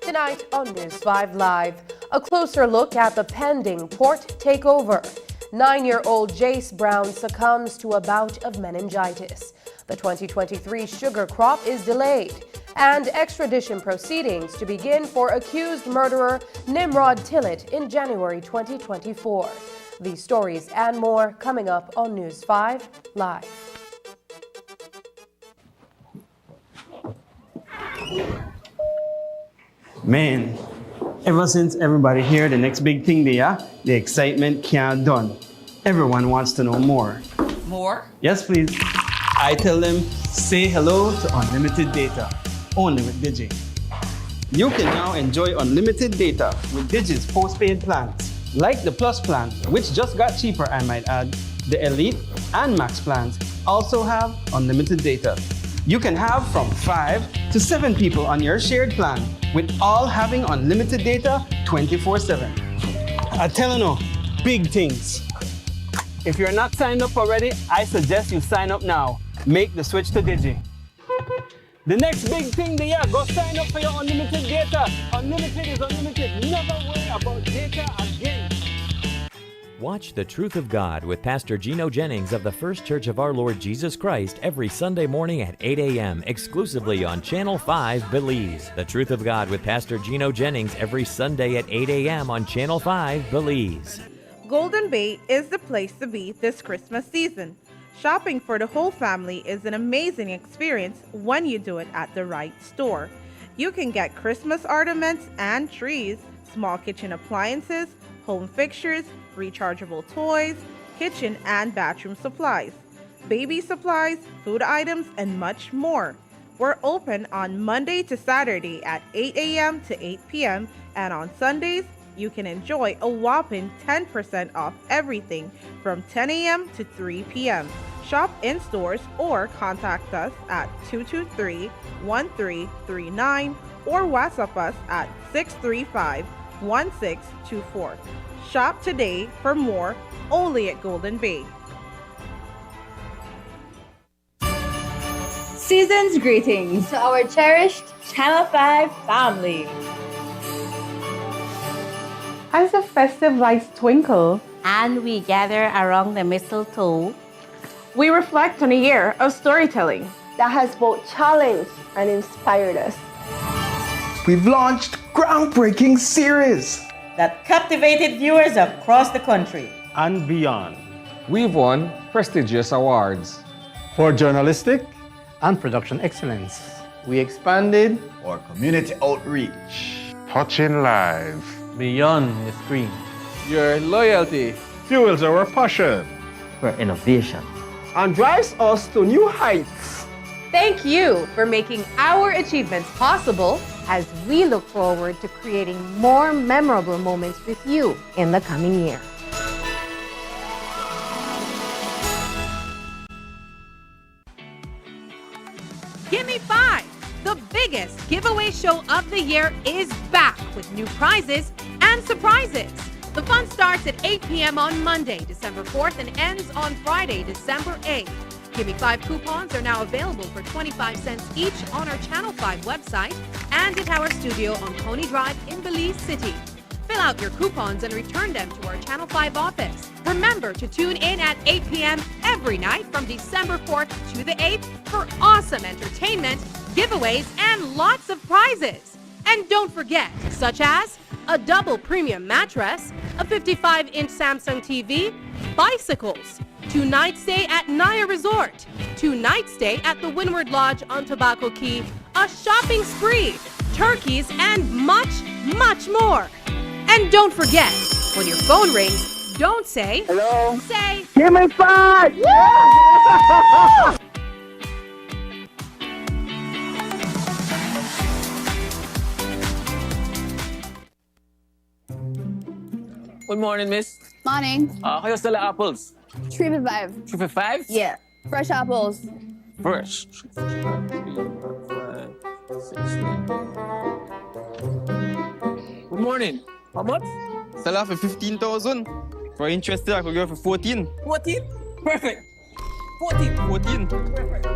Tonight on News 5 Live, a closer look at the pending port takeover. 9-year-old Jace Brown succumbs to a bout of meningitis. The 2023 sugar crop is delayed, and extradition proceedings to begin for accused murderer Nimrod Tillet in January 2024. These stories and more coming up on News 5 Live. Man, ever since everybody heard the next big thing there, the excitement can't done. Everyone wants to know more. More? Yes, please. I tell them, say hello to unlimited data, only with Digi. You can now enjoy unlimited data with Digi's postpaid plans, like the Plus plan, which just got cheaper, I might add. The Elite and Max plans also have unlimited data. You can have from 5 to 7 people on your shared plan, with all having unlimited data 24/7. I tell you no, big things. If you're not signed up already, I suggest you sign up now. Make the switch to Digi. The next big thing there, go sign up for your unlimited data. Unlimited is unlimited. Never worry about data again. Watch The Truth of God with Pastor Gino Jennings of the First Church of Our Lord Jesus Christ every Sunday morning at 8 a.m. exclusively on Channel 5 Belize. The Truth of God with Pastor Gino Jennings every Sunday at 8 a.m. on Channel 5 Belize. Golden Bay is the place to be this Christmas season. Shopping for the whole family is an amazing experience when you do it at the right store. You can get Christmas ornaments and trees, small kitchen appliances, home fixtures, rechargeable toys, kitchen and bathroom supplies, baby supplies, food items, and much more. We're open on Monday to Saturday at 8 a.m. to 8 p.m. and on Sundays, you can enjoy a whopping 10% off everything from 10 a.m. to 3 p.m. Shop in stores or contact us at 223-1339 or WhatsApp us at 635-1624. Shop today for more only at Golden Bay. Season's greetings to our cherished Channel 5 family. As the festive lights twinkle and we gather around the mistletoe, we reflect on a year of storytelling that has both challenged and inspired us. We've launched groundbreaking series that captivated viewers across the country and beyond. We've won prestigious awards for journalistic and production excellence. We expanded our community outreach, touching lives beyond the screen. Your loyalty fuels our passion for innovation and drives us to new heights. Thank you for making our achievements possible as we look forward to creating more memorable moments with you in the coming year. Give me 5, the biggest giveaway Holiday Show of the Year is back with new prizes and surprises. The fun starts at 8 p.m. on Monday, December 4th, and ends on Friday, December 8th. Gimme 5 coupons are now available for 25 cents each on our Channel 5 website and at our studio on Coney Drive in Belize City. Fill out your coupons and return them to our Channel 5 office. Remember to tune in at 8 p.m. every night from December 4th to the 8th for awesome entertainment, giveaways, and lots of prizes. And don't forget, such as a double premium mattress, a 55-inch Samsung TV, bicycles, 2-night stay at Naya Resort, 2-night stay at the Windward Lodge on Tobacco Key, a shopping spree, turkeys, and much, much more. And don't forget, when your phone rings, don't say, hello. Say, give me 5! Good morning, miss. Morning. How you sell the apples? 3 for 5. 3 for 5? Yeah. Fresh apples. Fresh. 3, 4, 5, 6, 9. Good morning. How much? Sell off for 15,000. For interested, I could go for 14. 14? Perfect. 14. 14. Perfect.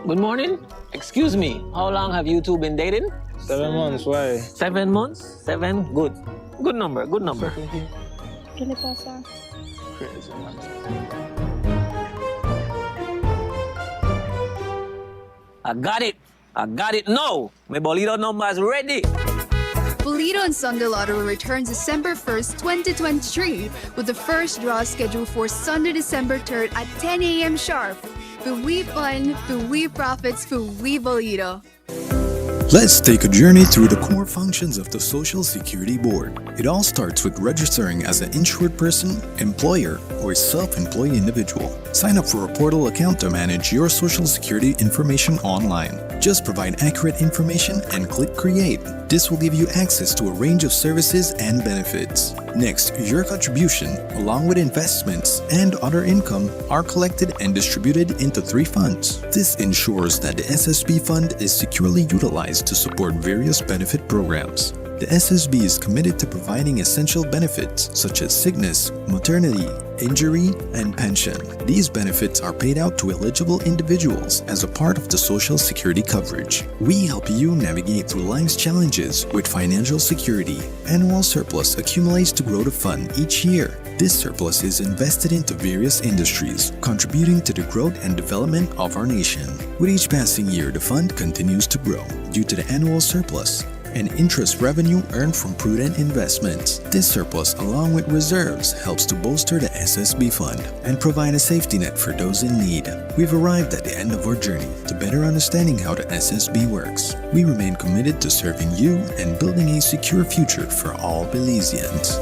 Good morning. Excuse me, how long have you two been dating? 7 months, why? 7 months? 7? Good. Good number, good number. Crazy, man. I got it. I got it now. My Bolito number is ready. Bolito and Sunday Lottery returns December 1st, 2023 with the first draw scheduled for Sunday, December 3rd at 10 a.m. sharp. For we fun, for we profits, for we Bolito. Let's take a journey through the core functions of the Social Security Board. It all starts with registering as an insured person, employer, or self-employed individual. Sign up for a portal account to manage your Social Security information online. Just provide accurate information and click Create. This will give you access to a range of services and benefits. Next, your contribution, along with investments and other income, are collected and distributed into 3 funds. This ensures that the SSB fund is securely utilized to support various benefit programs. The SSB is committed to providing essential benefits such as sickness, maternity, injury, and pension. These benefits are paid out to eligible individuals as a part of the Social Security coverage. We help you navigate through life's challenges with financial security. Annual surplus accumulates to grow the fund each year. This surplus is invested into various industries, contributing to the growth and development of our nation. With each passing year, the fund continues to grow due to the annual surplus and interest revenue earned from prudent investments. This surplus, along with reserves, helps to bolster the SSB fund and provide a safety net for those in need. We've arrived at the end of our journey to better understanding how the SSB works. We remain committed to serving you and building a secure future for all Belizeans.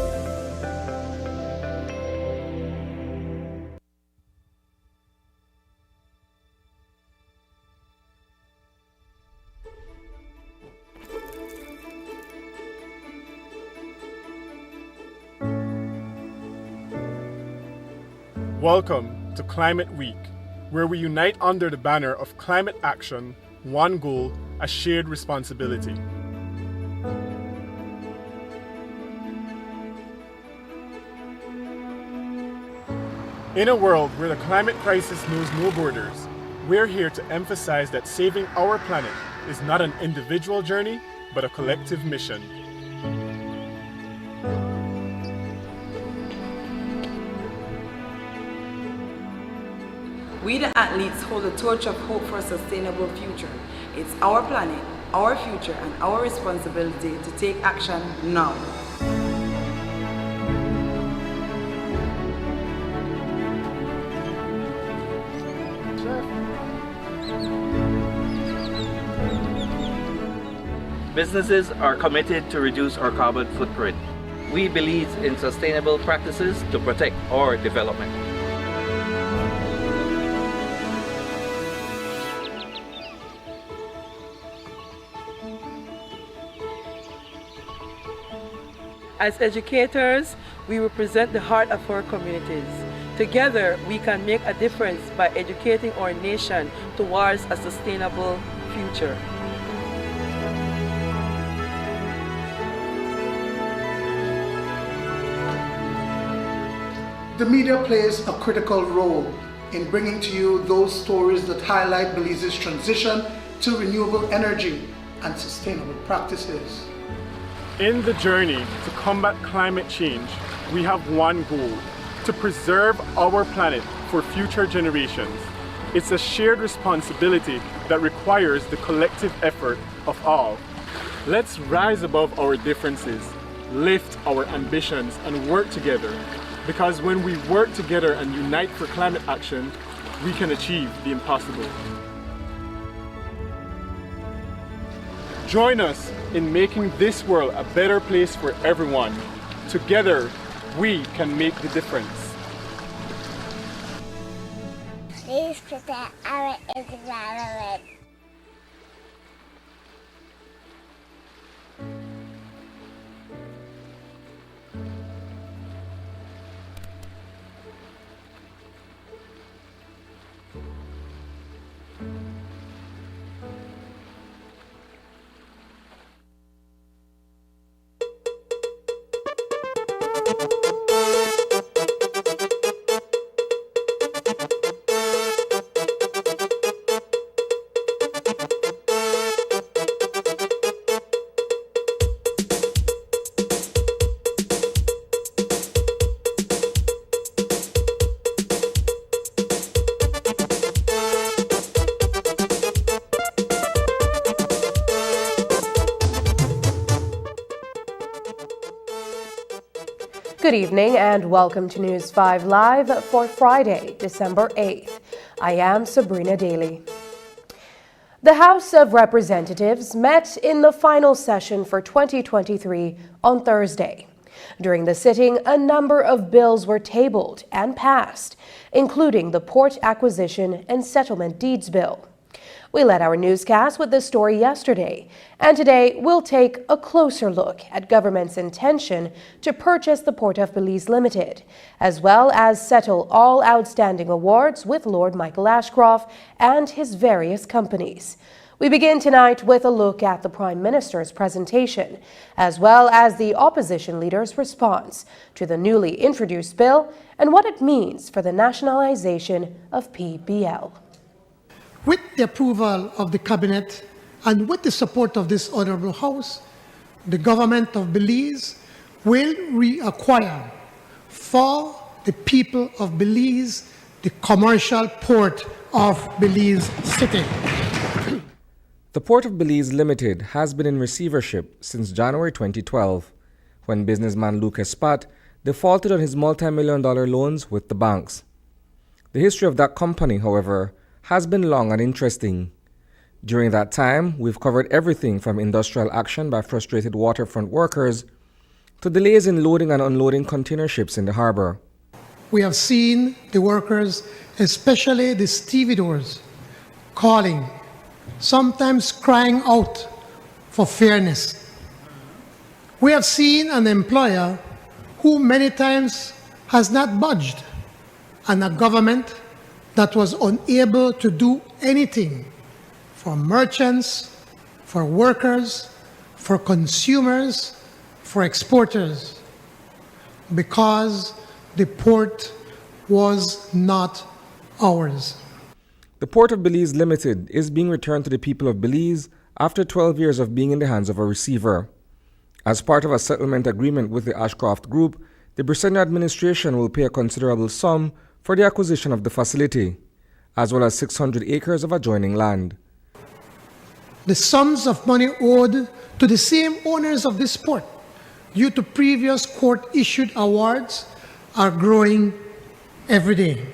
Welcome to Climate Week, where we unite under the banner of climate action, one goal, a shared responsibility. In a world where the climate crisis knows no borders, we're here to emphasize that saving our planet is not an individual journey, but a collective mission. We the athletes hold the torch of hope for a sustainable future. It's our planet, our future, and our responsibility to take action now. Businesses are committed to reduce our carbon footprint. We believe in sustainable practices to protect our development. As educators, we represent the heart of our communities. Together, we can make a difference by educating our nation towards a sustainable future. The media plays a critical role in bringing to you those stories that highlight Belize's transition to renewable energy and sustainable practices. In the journey to combat climate change, we have one goal: to preserve our planet for future generations. It's a shared responsibility that requires the collective effort of all. Let's rise above our differences, lift our ambitions, and work together. Because when we work together and unite for climate action, we can achieve the impossible. Join us in making this world a better place for everyone. Together, we can make the difference. Please protect our environment. Good evening and welcome to News 5 Live for Friday, December 8th. I am Sabrina Daly. The House of Representatives met in the final session for 2023 on Thursday. During the sitting, a number of bills were tabled and passed, including the Port Acquisition and Settlement Deeds Bill. We led our newscast with this story yesterday, and today we'll take a closer look at government's intention to purchase the Port of Belize Limited, as well as settle all outstanding awards with Lord Michael Ashcroft and his various companies. We begin tonight with a look at the Prime Minister's presentation, as well as the opposition leader's response to the newly introduced bill and what it means for the nationalization of PBL. With the approval of the Cabinet and with the support of this Honourable House, the Government of Belize will reacquire for the people of Belize the commercial port of Belize City. The Port of Belize Limited has been in receivership since January 2012, when businessman Lucas Spat defaulted on his multi-million-dollar loans with the banks. The history of that company, however, has been long and interesting. During that time, we've covered everything from industrial action by frustrated waterfront workers to delays in loading and unloading container ships in the harbor. We have seen the workers, especially the stevedores, calling, sometimes crying out for fairness. We have seen an employer who many times has not budged, and a government that was unable to do anything for merchants, for workers, for consumers, for exporters, because the port was not ours. The Port of Belize Limited is being returned to the people of Belize after 12 years of being in the hands of a receiver. As part of a settlement agreement with the Ashcroft Group, the Briceño administration will pay a considerable sum for the acquisition of the facility, as well as 600 acres of adjoining land. The sums of money owed to the same owners of this port due to previous court-issued awards are growing every day.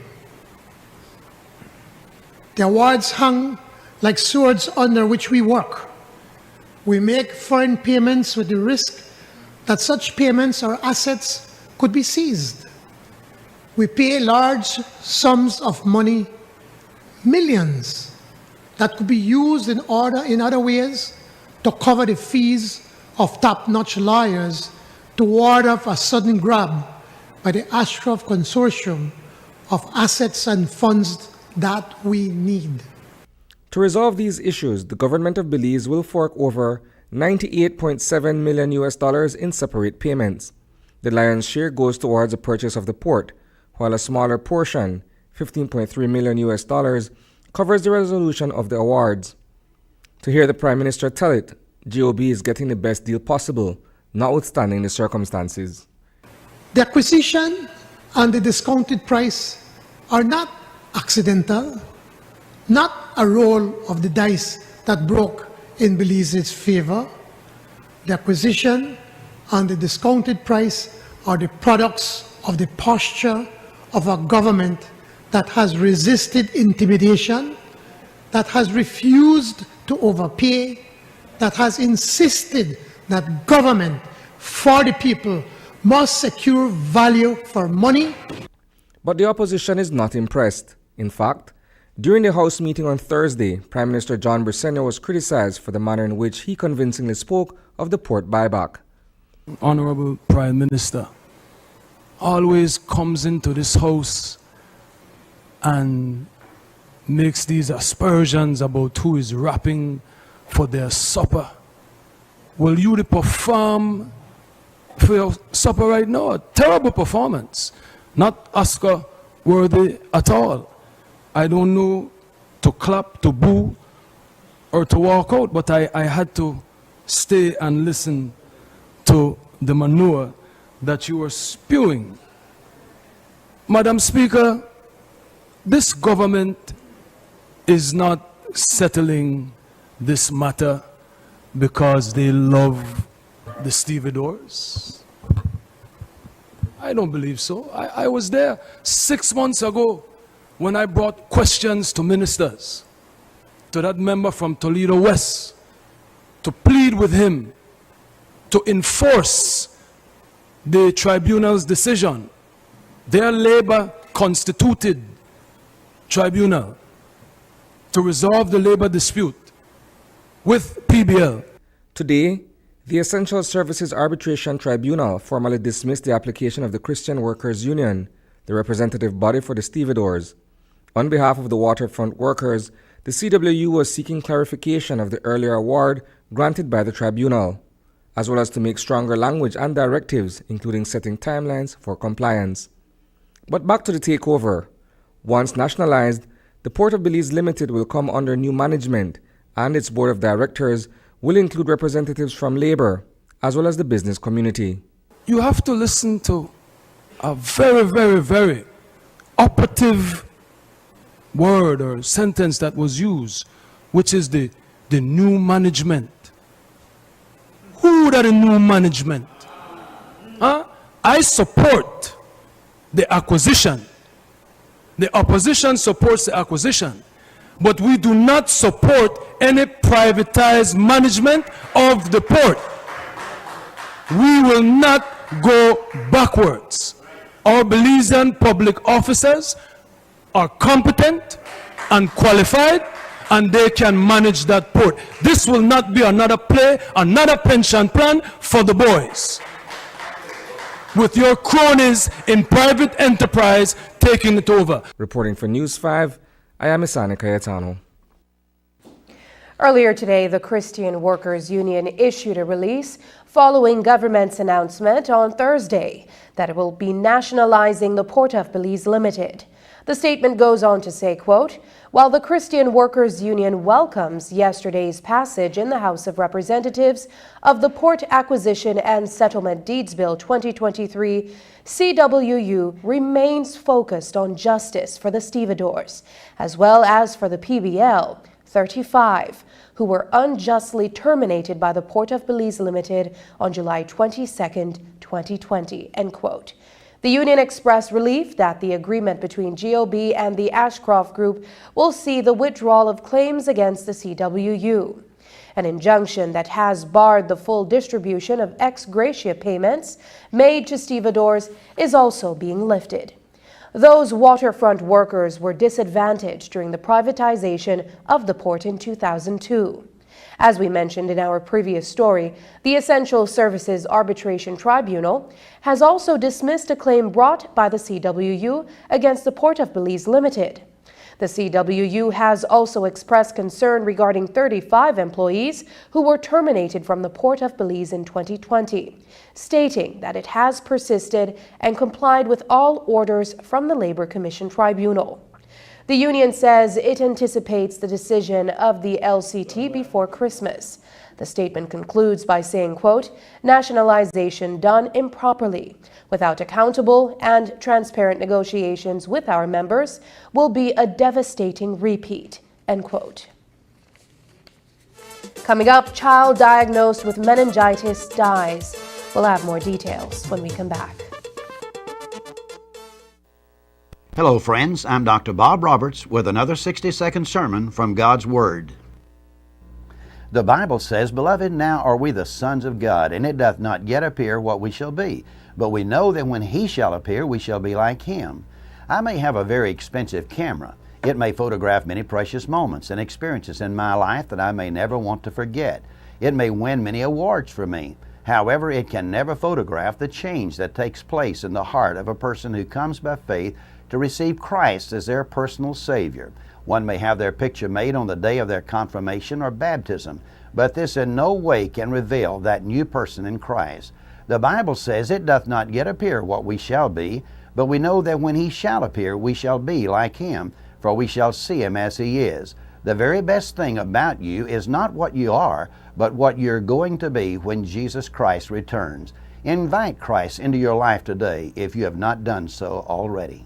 The awards hang like swords under which we work. We make foreign payments with the risk that such payments or assets could be seized. We pay large sums of money, millions, that could be used in other ways to cover the fees of top-notch lawyers to ward off a sudden grab by the Ashcroft Consortium of assets and funds that we need. To resolve these issues, the government of Belize will fork over $98.7 million in separate payments. The lion's share goes towards the purchase of the port, while a smaller portion, $15.3 million, covers the resolution of the awards. To hear the Prime Minister tell it, GOB is getting the best deal possible, notwithstanding the circumstances. The acquisition and the discounted price are not accidental, not a roll of the dice that broke in Belize's favor. The acquisition and the discounted price are the products of the posture of a government that has resisted intimidation, that has refused to overpay, that has insisted that government for the people must secure value for money. But the opposition is not impressed. In fact, during the House meeting on Thursday, Prime Minister John Sr was criticized for the manner in which he convincingly spoke of the port buyback. Honorable Prime Minister always comes into this House and makes these aspersions about who is rapping for their supper. Will you perform for your supper right now? A terrible performance, not Oscar worthy at all. I don't know to clap, to boo, or to walk out, but I had to stay and listen to the manure that you were spewing. Madam Speaker, this government is not settling this matter because they love the stevedores. I don't believe so. I was there 6 months ago when I brought questions to ministers, to that member from Toledo West, to plead with him to enforce the tribunal's decision, their labor constituted tribunal, to resolve the labor dispute with PBL. Today, the Essential Services Arbitration Tribunal formally dismissed the application of the Christian Workers Union, the representative body for the stevedores. On behalf of the waterfront workers, the CWU was seeking clarification of the earlier award granted by the tribunal, as well as to make stronger language and directives, including setting timelines for compliance. But back to the takeover. Once nationalized, the Port of Belize Limited will come under new management, and its board of directors will include representatives from labor, as well as the business community. You have to listen to a very, very, very operative word or sentence that was used, which is the new management. Who are the new management? Huh? I support the acquisition. The opposition supports the acquisition. But we do not support any privatized management of the port. We will not go backwards. Our Belizean public officers are competent and qualified, and they can manage that port. This will not be another play, another pension plan for the boys, with your cronies in private enterprise taking it over. Reporting for News 5, I am Isani Cayetano. Earlier today, the Christian Workers Union issued a release following government's announcement on Thursday that it will be nationalizing the Port of Belize Limited. The statement goes on to say, quote, while the Christian Workers Union welcomes yesterday's passage in the House of Representatives of the Port Acquisition and Settlement Deeds Bill 2023, CWU remains focused on justice for the stevedores, as well as for the PBL 35, who were unjustly terminated by the Port of Belize Limited on July 22, 2020, end quote. The union expressed relief that the agreement between GOB and the Ashcroft Group will see the withdrawal of claims against the CWU. An injunction that has barred the full distribution of ex gratia payments made to stevedores is also being lifted. Those waterfront workers were disadvantaged during the privatization of the port in 2002. As we mentioned in our previous story, the Essential Services Arbitration Tribunal has also dismissed a claim brought by the CWU against the Port of Belize Limited. The CWU has also expressed concern regarding 35 employees who were terminated from the Port of Belize in 2020, stating that it has persisted and complied with all orders from the Labor Commission Tribunal. The union says it anticipates the decision of the LCT before Christmas. The statement concludes by saying, quote, nationalization done improperly, without accountable and transparent negotiations with our members, will be a devastating repeat, end quote. Coming up, child diagnosed with meningitis dies. We'll have more details when we come back. Hello, friends. I'm Dr. Bob Roberts with another 60-second sermon from God's Word. The Bible says, Beloved, now are we the sons of God, and it doth not yet appear what we shall be. But we know that when He shall appear, we shall be like Him. I may have a very expensive camera. It may photograph many precious moments and experiences in my life that I may never want to forget. It may win many awards for me. However, it can never photograph the change that takes place in the heart of a person who comes by faith to receive Christ as their personal Savior. One may have their picture made on the day of their confirmation or baptism, but this in no way can reveal that new person in Christ. The Bible says, It doth not yet appear what we shall be, but we know that when He shall appear, we shall be like Him, for we shall see Him as He is. The very best thing about you is not what you are, but what you're going to be when Jesus Christ returns. Invite Christ into your life today if you have not done so already.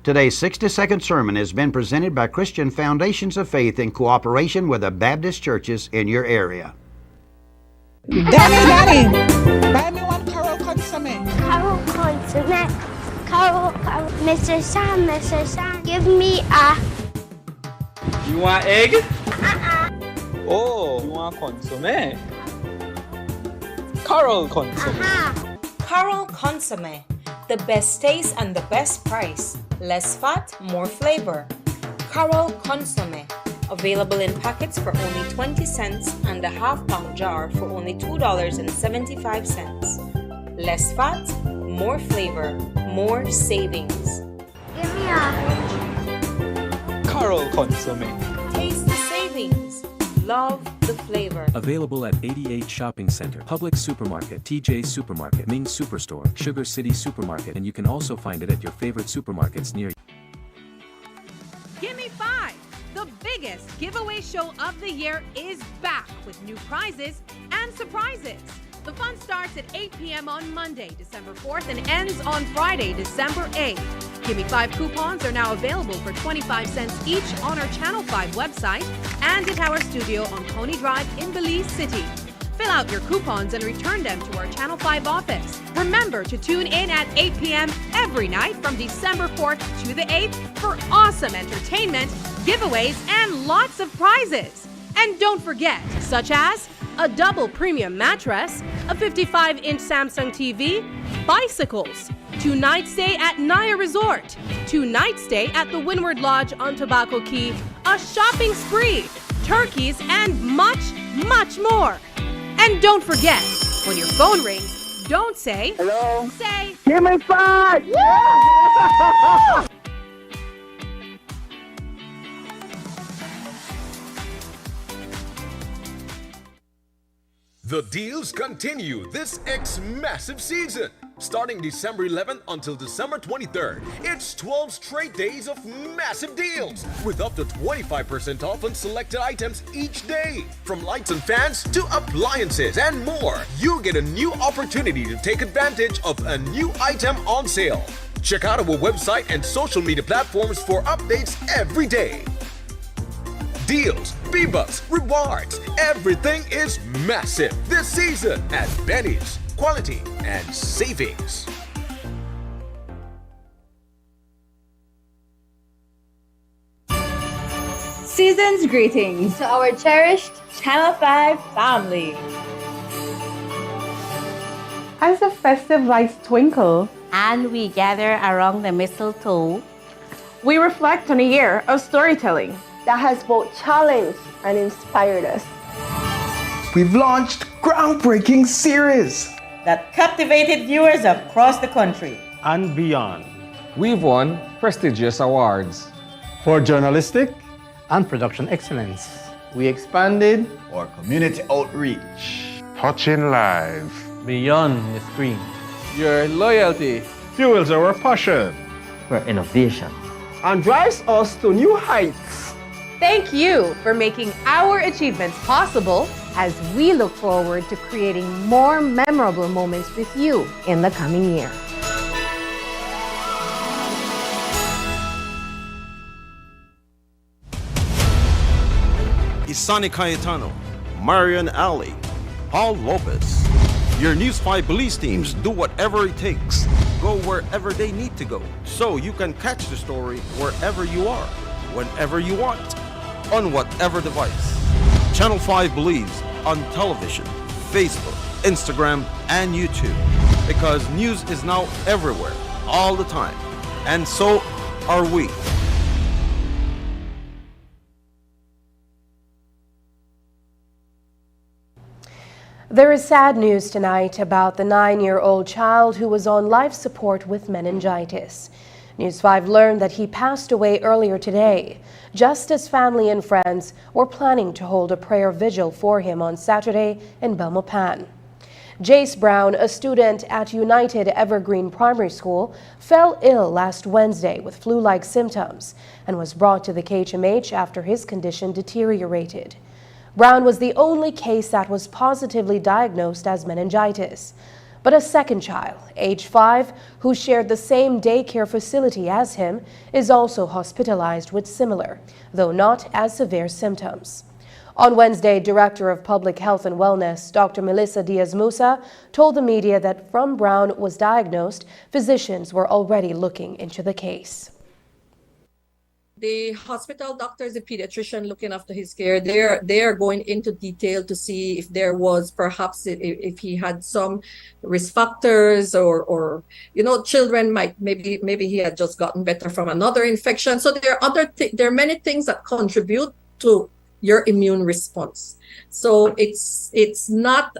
Today's 60-second sermon has been presented by Christian Foundations of Faith in cooperation with the Baptist churches in your area. Daddy, buy me one Carol Consomme. Carol Consomme. Carol, Mr. Sam, give me a... You want egg? Oh, you want consomme? Carol Consomme. Carol Consomme. The best taste and the best price. Less fat, more flavor. Carol Consomme. Available in packets for only 20 cents and a half-pound jar for only $2.75. Less fat, more flavor, more savings. Give me a... Carol Consomme. Taste the savings. Love the flavor. Available at 88 Shopping Center, Public Supermarket, TJ Supermarket, Ming Superstore, Sugar City Supermarket, and you can also find it at your favorite supermarkets near you. Gimme 5! The biggest giveaway show of the year is back with new prizes and surprises. The fun starts at 8 p.m. on Monday, December 4th, and ends on Friday, December 8th. Gimme 5 coupons are now available for 25 cents each on our Channel 5 website and at our studio on Coney Drive in Belize City. Fill out your coupons and return them to our Channel 5 office. Remember to tune in at 8 p.m. every night from December 4th to the 8th for awesome entertainment, giveaways, and lots of prizes. And don't forget, such as a double premium mattress, a 55-inch Samsung TV, bicycles, 2-night stay at Naya Resort, 2-night stay at the Windward Lodge on Tobacco Key, a shopping spree, turkeys, and much, much more. And don't forget, when your phone rings, don't say, hello. Say, give me 5! The deals continue this X-massive season. Starting December 11th until December 23rd, it's 12 straight days of massive deals with up to 25% off on selected items each day. From lights and fans to appliances and more, you get a new opportunity to take advantage of a new item on sale. Check out our website and social media platforms for updates every day. Deals, V-Bucks, rewards, everything is massive this season at Menitis. Quality and savings. Season's greetings to our cherished Channel 5 family. As the festive lights twinkle and we gather around the mistletoe, we reflect on a year of storytelling. that has both challenged and inspired us. We've launched groundbreaking series that captivated viewers across the country and beyond. We've won prestigious awards for journalistic and production excellence. We expanded our community outreach, touching lives beyond the screen. Your loyalty fuels our passion for innovation and drives us to new heights. Thank you for making our achievements possible as we look forward to creating more memorable moments with you in the coming year. Isani Cayetano, Marian Ali, Paul Lopez. Your News 5 police teams do whatever it takes, go wherever they need to go, so you can catch the story wherever you are, whenever you want, on whatever device. Channel 5 believes on television, Facebook, Instagram, and YouTube, because news is now everywhere, all the time, and so are we. There is sad news tonight about the 9-year-old child who was on life support with meningitis. News 5 learned that he passed away earlier today, just as family and friends were planning to hold a prayer vigil for him on Saturday in Belmopan. Jace Brown, a student at United Evergreen Primary School, fell ill last Wednesday with flu-like symptoms and was brought to the KHMH after his condition deteriorated. Brown was the only case that was positively diagnosed as meningitis. But a second child, age 5, who shared the same daycare facility as him, is also hospitalized with similar, though not as severe symptoms. On Wednesday, Director of Public Health and Wellness, Dr. Melissa Diaz-Musa, told the media that from Brown was diagnosed, physicians were already looking into the case. The hospital doctors, the pediatrician looking after his care, they are going into detail to see if there was perhaps if he had some risk factors or children might maybe he had just gotten better from another infection. So there are many things that contribute to your immune response. So it's not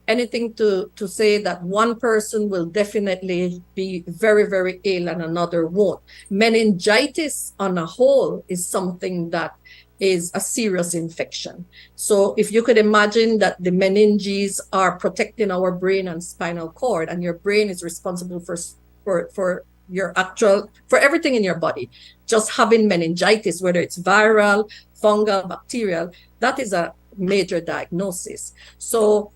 anything to say that one person will definitely be very, very ill and another won't. Meningitis on a whole is something that is a serious infection. So if you could imagine that the meninges are protecting our brain and spinal cord, and your brain is responsible for everything in your body. Just having meningitis, whether it's viral, fungal, bacterial, that is a major diagnosis. So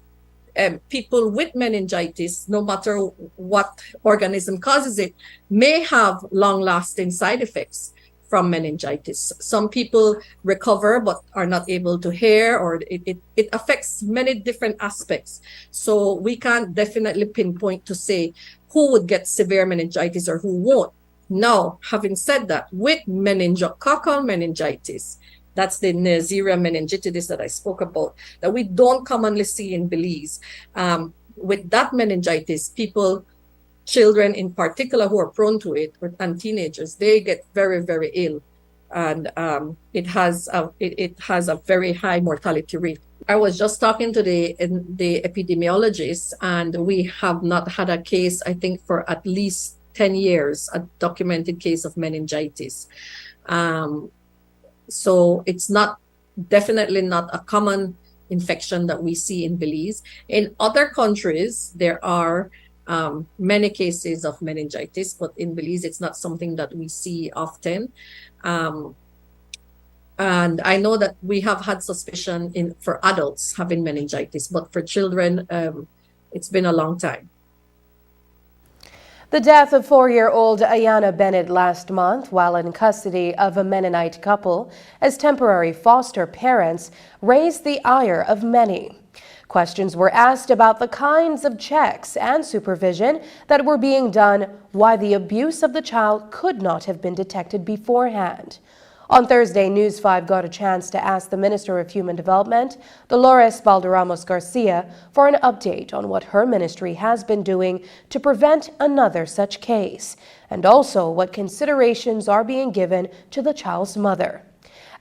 people with meningitis, no matter what organism causes it, may have long-lasting side effects from meningitis. Some people recover but are not able to hear, or it affects many different aspects. So we can't definitely pinpoint to say who would get severe meningitis or who won't. Now, having said that, with meningococcal meningitis, that's the Neisseria meningitidis that I spoke about, that we don't commonly see in Belize. With that meningitis, children in particular who are prone to it, and teenagers, they get very, very ill. And it has a very high mortality rate. I was just talking to the epidemiologists, and we have not had a case, I think, for at least 10 years, a documented case of meningitis. So it's definitely not a common infection that we see in Belize. In other countries, there are many cases of meningitis, but in Belize, it's not something that we see often. And I know that we have had suspicion for adults having meningitis, but for children, it's been a long time. The death of 4-year-old Ayana Bennett last month while in custody of a Mennonite couple as temporary foster parents raised the ire of many. Questions were asked about the kinds of checks and supervision that were being done, why the abuse of the child could not have been detected beforehand. On Thursday, News 5 got a chance to ask the Minister of Human Development, Dolores Balderramos Garcia, for an update on what her ministry has been doing to prevent another such case, and also what considerations are being given to the child's mother.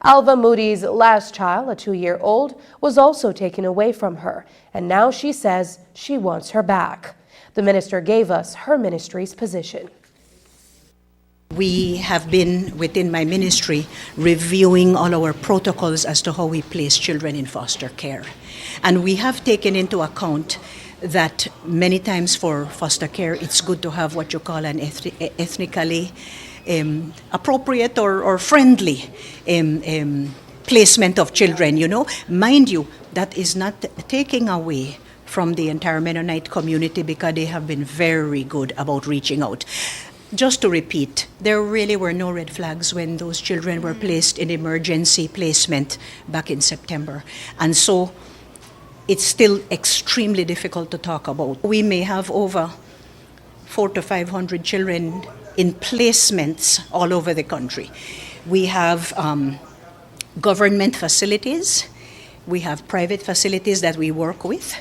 Alva Moody's last child, a 2-year-old, was also taken away from her, and now she says she wants her back. The minister gave us her ministry's position. We have been, within my ministry, reviewing all our protocols as to how we place children in foster care. And we have taken into account that many times for foster care, it's good to have what you call an ethnically appropriate or friendly placement of children, you know. Mind you, that is not taking away from the entire Mennonite community, because they have been very good about reaching out. Just to repeat, there really were no red flags when those children were placed in emergency placement back in September. And so it's still extremely difficult to talk about. We may have over 400 to 500 children in placements all over the country. We have government facilities. We have private facilities that we work with.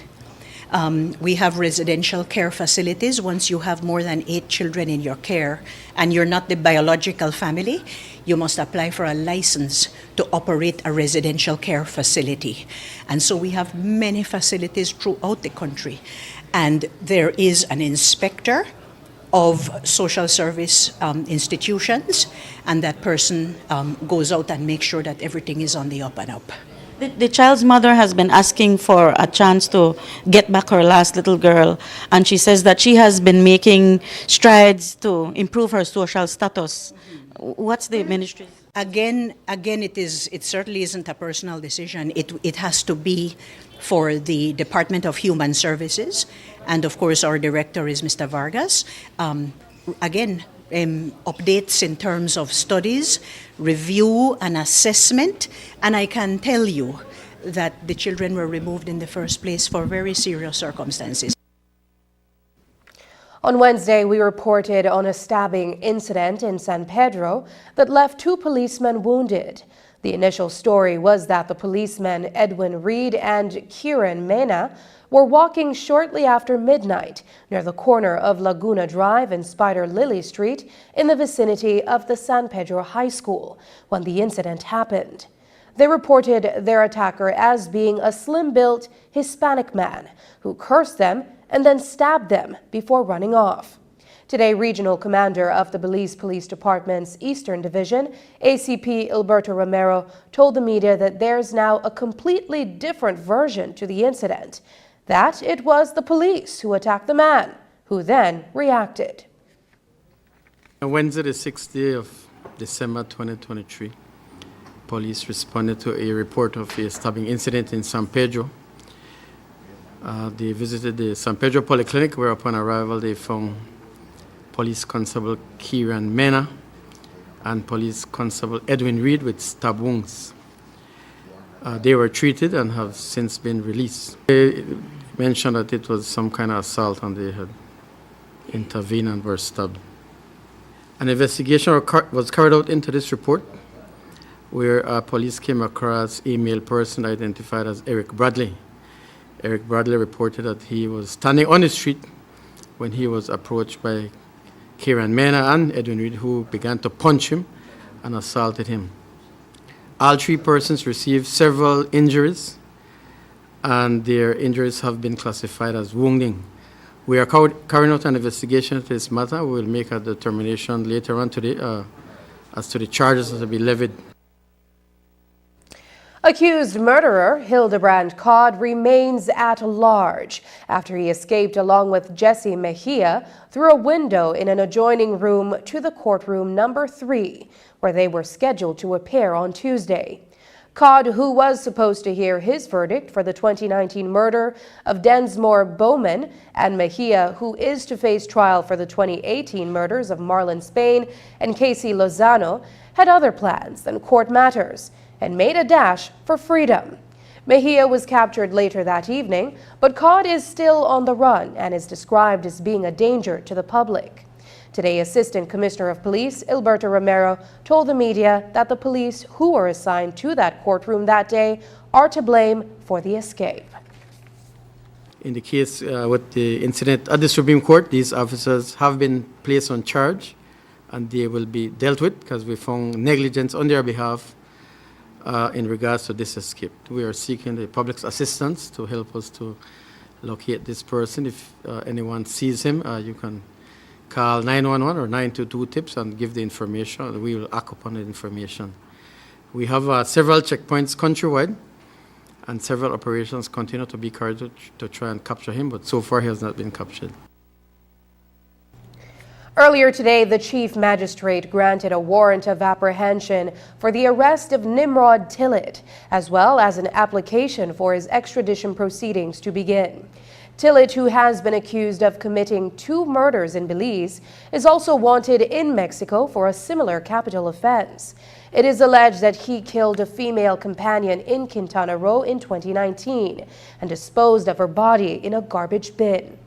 We have residential care facilities. Once you have more than 8 children in your care and you're not the biological family, you must apply for a license to operate a residential care facility. And so we have many facilities throughout the country. And there is an inspector of social service institutions, and that person goes out and makes sure that everything is on the up and up. The child's mother has been asking for a chance to get back her last little girl, and she says that she has been making strides to improve her social status. What's the ministry? Again, it certainly isn't a personal decision. It has to be for the Department of Human Services, and of course our director is Mr. Vargas. Updates in terms of studies, review and assessment, and I can tell you that the children were removed in the first place for very serious circumstances. On Wednesday, we reported on a stabbing incident in San Pedro that left 2 policemen wounded. The initial story was that the policemen Edwin Reed and Kieran Mena were walking shortly after midnight near the corner of Laguna Drive and Spider Lily Street in the vicinity of the San Pedro High School when the incident happened. They reported their attacker as being a slim-built Hispanic man who cursed them and then stabbed them before running off. Today, Regional Commander of the Belize Police Department's Eastern Division, ACP Alberto Romero, told the media that there's now a completely different version to the incident, that it was the police who attacked the man, who then reacted. On Wednesday, the 6th day of December 2023, police responded to a report of a stabbing incident in San Pedro. They visited the San Pedro Polyclinic, where upon arrival they found Police Constable Kieran Mena and Police Constable Edwin Reed with stab wounds. They were treated and have since been released. They mentioned that it was some kind of assault and they had intervened and were stabbed. An investigation was carried out into this report, where police came across a male person identified as Eric Bradley. Eric Bradley reported that he was standing on the street when he was approached by Kieran Mena and Edwin Reed, who began to punch him and assaulted him. All 3 persons received several injuries, and their injuries have been classified as wounding. We are carrying out an investigation into this matter. We will make a determination later on today as to the charges that will be levied. Accused murderer Hildebrand Codd remains at large after he escaped along with Jesse Mejia through a window in an adjoining room to the courtroom number 3, where they were scheduled to appear on Tuesday. Codd, who was supposed to hear his verdict for the 2019 murder of Densmore Bowman, and Mejia, who is to face trial for the 2018 murders of Marlon Spain and Casey Lozano, had other plans than court matters and made a dash for freedom. Mejia was captured later that evening, but Codd is still on the run and is described as being a danger to the public. Today, Assistant Commissioner of Police Alberto Romero told the media that the police who were assigned to that courtroom that day are to blame for the escape. In the case with the incident at the Supreme Court, these officers have been placed on charge and they will be dealt with because we found negligence on their behalf in regards to this escape. We are seeking the public's assistance to help us to locate this person. If anyone sees him, you can call 911 or 922 tips and give the information, and we will act upon the information. We have several checkpoints countrywide, and several operations continue to be carried out to try and capture him, but so far he has not been captured. Earlier today, the chief magistrate granted a warrant of apprehension for the arrest of Nimrod Tillet, as well as an application for his extradition proceedings to begin. Tillet, who has been accused of committing 2 murders in Belize, is also wanted in Mexico for a similar capital offense. It is alleged that he killed a female companion in Quintana Roo in 2019 and disposed of her body in a garbage bin.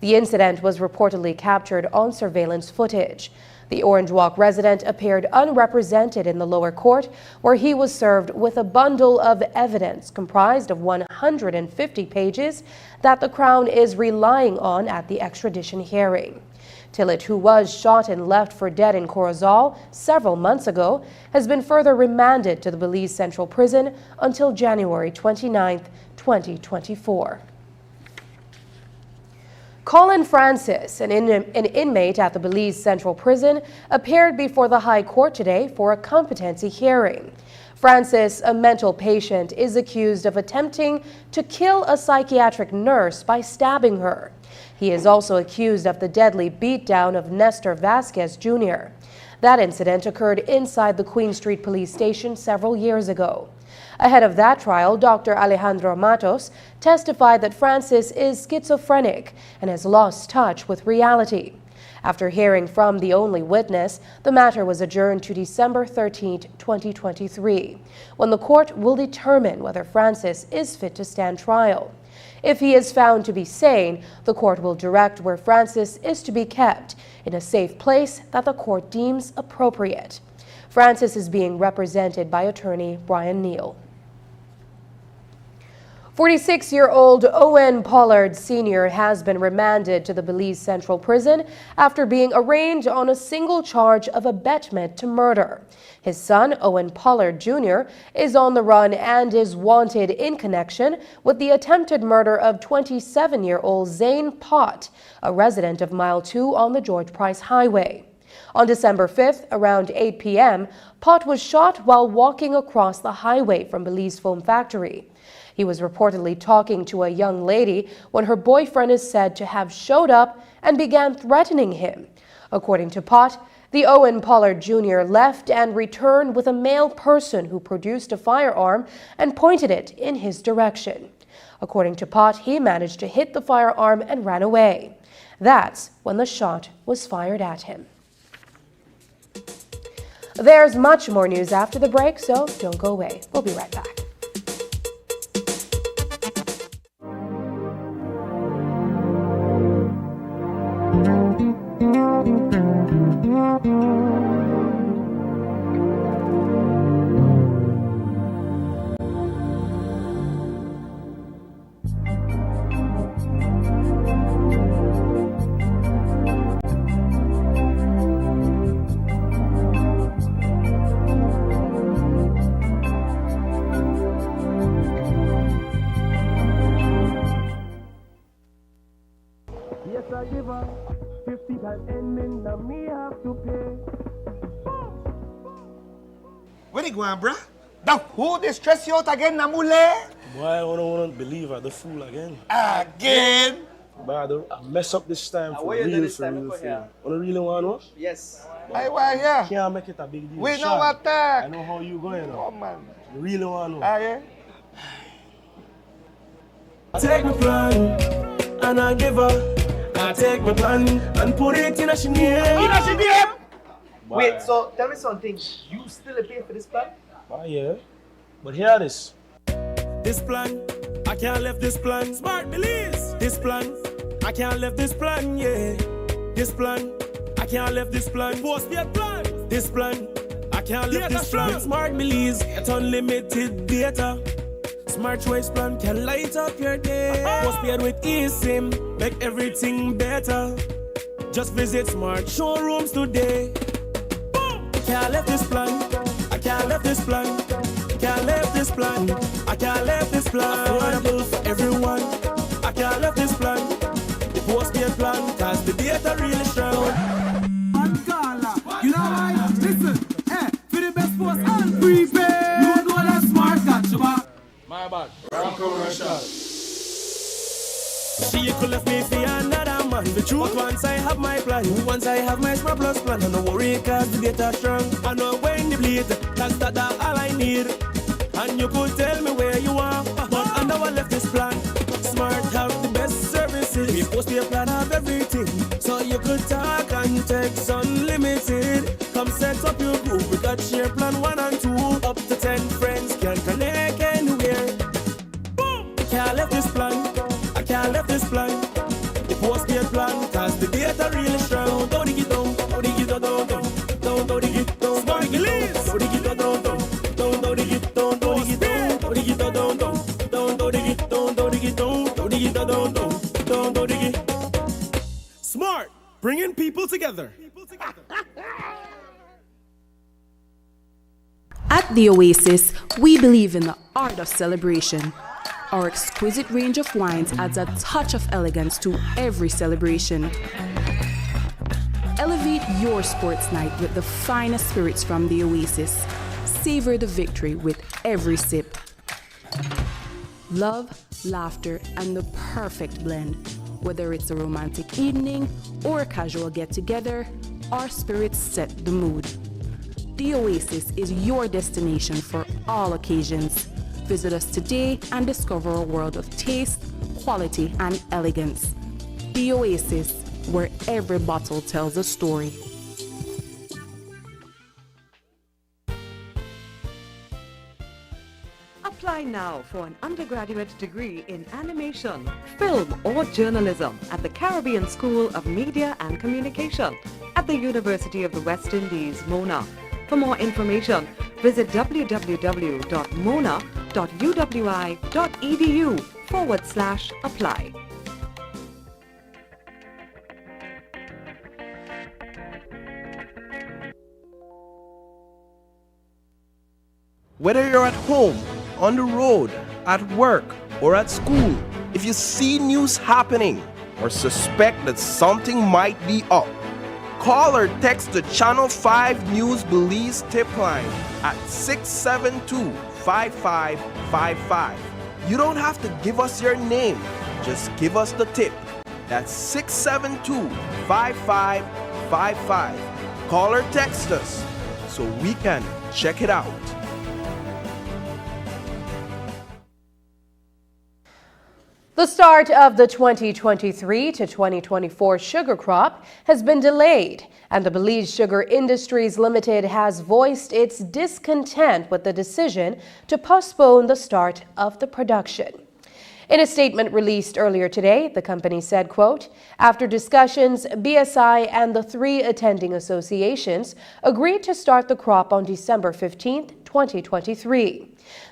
The incident was reportedly captured on surveillance footage. The Orange Walk resident appeared unrepresented in the lower court, where he was served with a bundle of evidence comprised of 150 pages that the Crown is relying on at the extradition hearing. Tillet, who was shot and left for dead in Corozal several months ago, has been further remanded to the Belize Central Prison until January 29, 2024. Colin Francis, an inmate at the Belize Central Prison, appeared before the High Court today for a competency hearing. Francis, a mental patient, is accused of attempting to kill a psychiatric nurse by stabbing her. He is also accused of the deadly beatdown of Nestor Vasquez Jr. That incident occurred inside the Queen Street Police Station several years ago. Ahead of that trial, Dr. Alejandro Matos testified that Francis is schizophrenic and has lost touch with reality. After hearing from the only witness, the matter was adjourned to December 13, 2023, when the court will determine whether Francis is fit to stand trial. If he is found to be sane, the court will direct where Francis is to be kept in a safe place that the court deems appropriate. Francis is being represented by attorney Brian Neal. 46-year-old Owen Pard Sr. has been remanded to the Belize Central Prison after being arraigned on a single charge of abetment to murder. His son, Owen Pard Jr., is on the run and is wanted in connection with the attempted murder of 27-year-old Zane Pott, a resident of Mile 2 on the George Price Highway. On December 5th, around 8 p.m., Pott was shot while walking across the highway from Belize Foam Factory. He was reportedly talking to a young lady when her boyfriend is said to have showed up and began threatening him. According to Pott, the Owen Pard Jr. left and returned with a male person who produced a firearm and pointed it in his direction. According to Pott, he managed to hit the firearm and ran away. That's when the shot was fired at him. There's much more news after the break, so don't go away. We'll be right back. Where you going, bruh? The who they stress you out again, Namule? Boy, I don't believe I the fool again. Again? But I mess up this time for real, for real. You really want to? Yes. I want here. Can't make it a big deal. We know what that. I know how you going now. Oh, man. You really want to? Yeah? Take my plan, and I give her. I take my plan and put it in a name. In a name? Wait, so tell me something. You still pay for this plan? Yeah. But hear this. This plan, I can't left this plan. Smart Belize. This plan, I can't left this plan, yeah. This plan, I can't left this plan. Post-paid plan. This plan, I can't left this plan. Smart Belize, get unlimited data. Smart choice plan can light up your day. Postpaid with eSIM, make everything better. Just visit Smart Showrooms today. Can't left this plan. I can't left this plan. Can't plan. I can't let this plan. Affordable for everyone. I can't let this plan. The postpaid plan, cause the data really strong. You know why? Listen, for the best post and prepaid. You know that smart catch, my bad. She could left me for another man. The truth, once I have my plan, once I have my Smart Plus plan, I no worry cause the data strong. I know when the bleed, cause that's all I need. And you could tell me where you are, but I know I left this plan. Smart have the best services. We post your plan have everything, so you could talk and text unlimited. Come set up your group. We got share plan 1 and 2. Up to 10 friends can connect anywhere. Boom! I can't left this plan. I can't left this plan. The postpaid plan, cause the data really strong. Don't dig it down, don't dig it down, don't dig it down, don't dig it down, don't dig it down, don't dig it down, don't dig it down, don't dig it down, don't dig it down, don't dig it down, don't dig it down, don't dig it. Smart, bringing people together. At The Oasis, we believe in the art of celebration. Our exquisite range of wines adds a touch of elegance to every celebration. Elevate your sports night with the finest spirits from The Oasis. Savor the victory with every sip. Love, laughter, and the perfect blend. Whether it's a romantic evening or a casual get-together, our spirits set the mood. The Oasis is your destination for all occasions. Visit us today and discover a world of taste, quality, and elegance. The Oasis, where every bottle tells a story. Apply now for an undergraduate degree in animation, film, or journalism at the Caribbean School of Media and Communication at the University of the West Indies, Mona. For more information, visit www.mona.uwi.edu/apply. Whether you're at home, on the road, at work, or at school, if you see news happening or suspect that something might be up, call or text the Channel 5 News Belize tip line at 672-5555. You don't have to give us your name, just give us the tip. That's 672-5555. Call or text us so we can check it out. The start of the 2023 to 2024 sugar crop has been delayed, and the Belize Sugar Industries Limited has voiced its discontent with the decision to postpone the start of the production. In a statement released earlier today, the company said, quote, "After discussions, BSI and the 3 attending associations agreed to start the crop on December 15, 2023.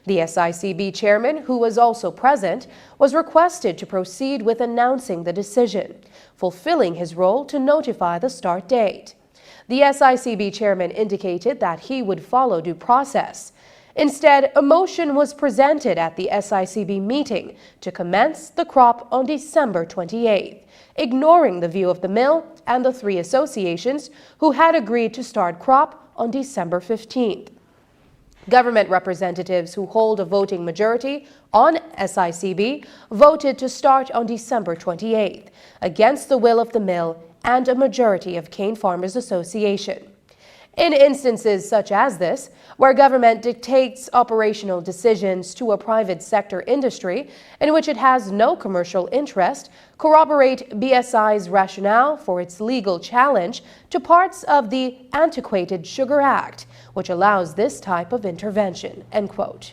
The SICB chairman, who was also present, was requested to proceed with announcing the decision, fulfilling his role to notify the start date. The SICB chairman indicated that he would follow due process. Instead, a motion was presented at the SICB meeting to commence the crop on December 28th, ignoring the view of the mill and the 3 associations who had agreed to start crop on December 15th. Government representatives who hold a voting majority on SICB voted to start on December 28th, against the will of the mill and a majority of Cane Farmers Association. In instances such as this, where government dictates operational decisions to a private sector industry in which it has no commercial interest, corroborate BSI's rationale for its legal challenge to parts of the antiquated Sugar Act, which allows this type of intervention," end quote.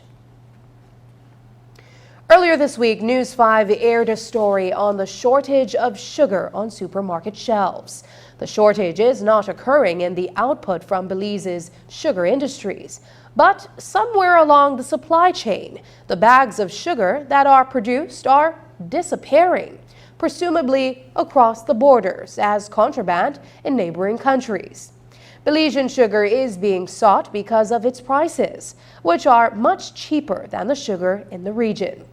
Earlier this week, News 5 aired a story on the shortage of sugar on supermarket shelves. The shortage is not occurring in the output from Belize's sugar industries, but somewhere along the supply chain, the bags of sugar that are produced are disappearing, presumably across the borders as contraband in neighboring countries. Belizean sugar is being sought because of its prices, which are much cheaper than the sugar in the region.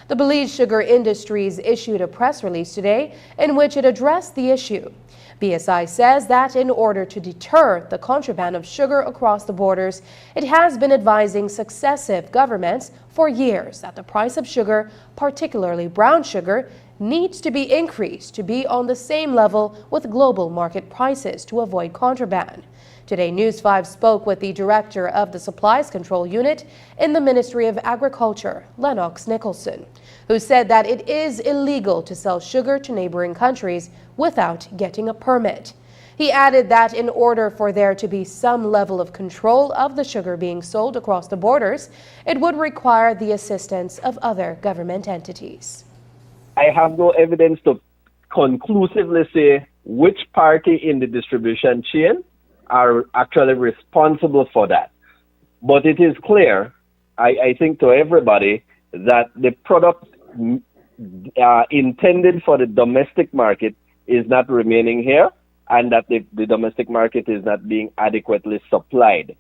The Belize Sugar Industries issued a press release today in which it addressed the issue. BSI says that in order to deter the contraband of sugar across the borders, it has been advising successive governments for years that the price of sugar, particularly brown sugar, needs to be increased to be on the same level with global market prices to avoid contraband. Today, News 5 spoke with the director of the Supplies Control Unit in the Ministry of Agriculture, Lennox Nicholson, who said that it is illegal to sell sugar to neighboring countries without getting a permit. He added that in order for there to be some level of control of the sugar being sold across the borders, it would require the assistance of other government entities. I have no evidence to conclusively say which party in the distribution chain are actually responsible for that. But it is clear, I think to everybody, that the product intended for the domestic market is not remaining here, and that the domestic market is not being adequately supplied.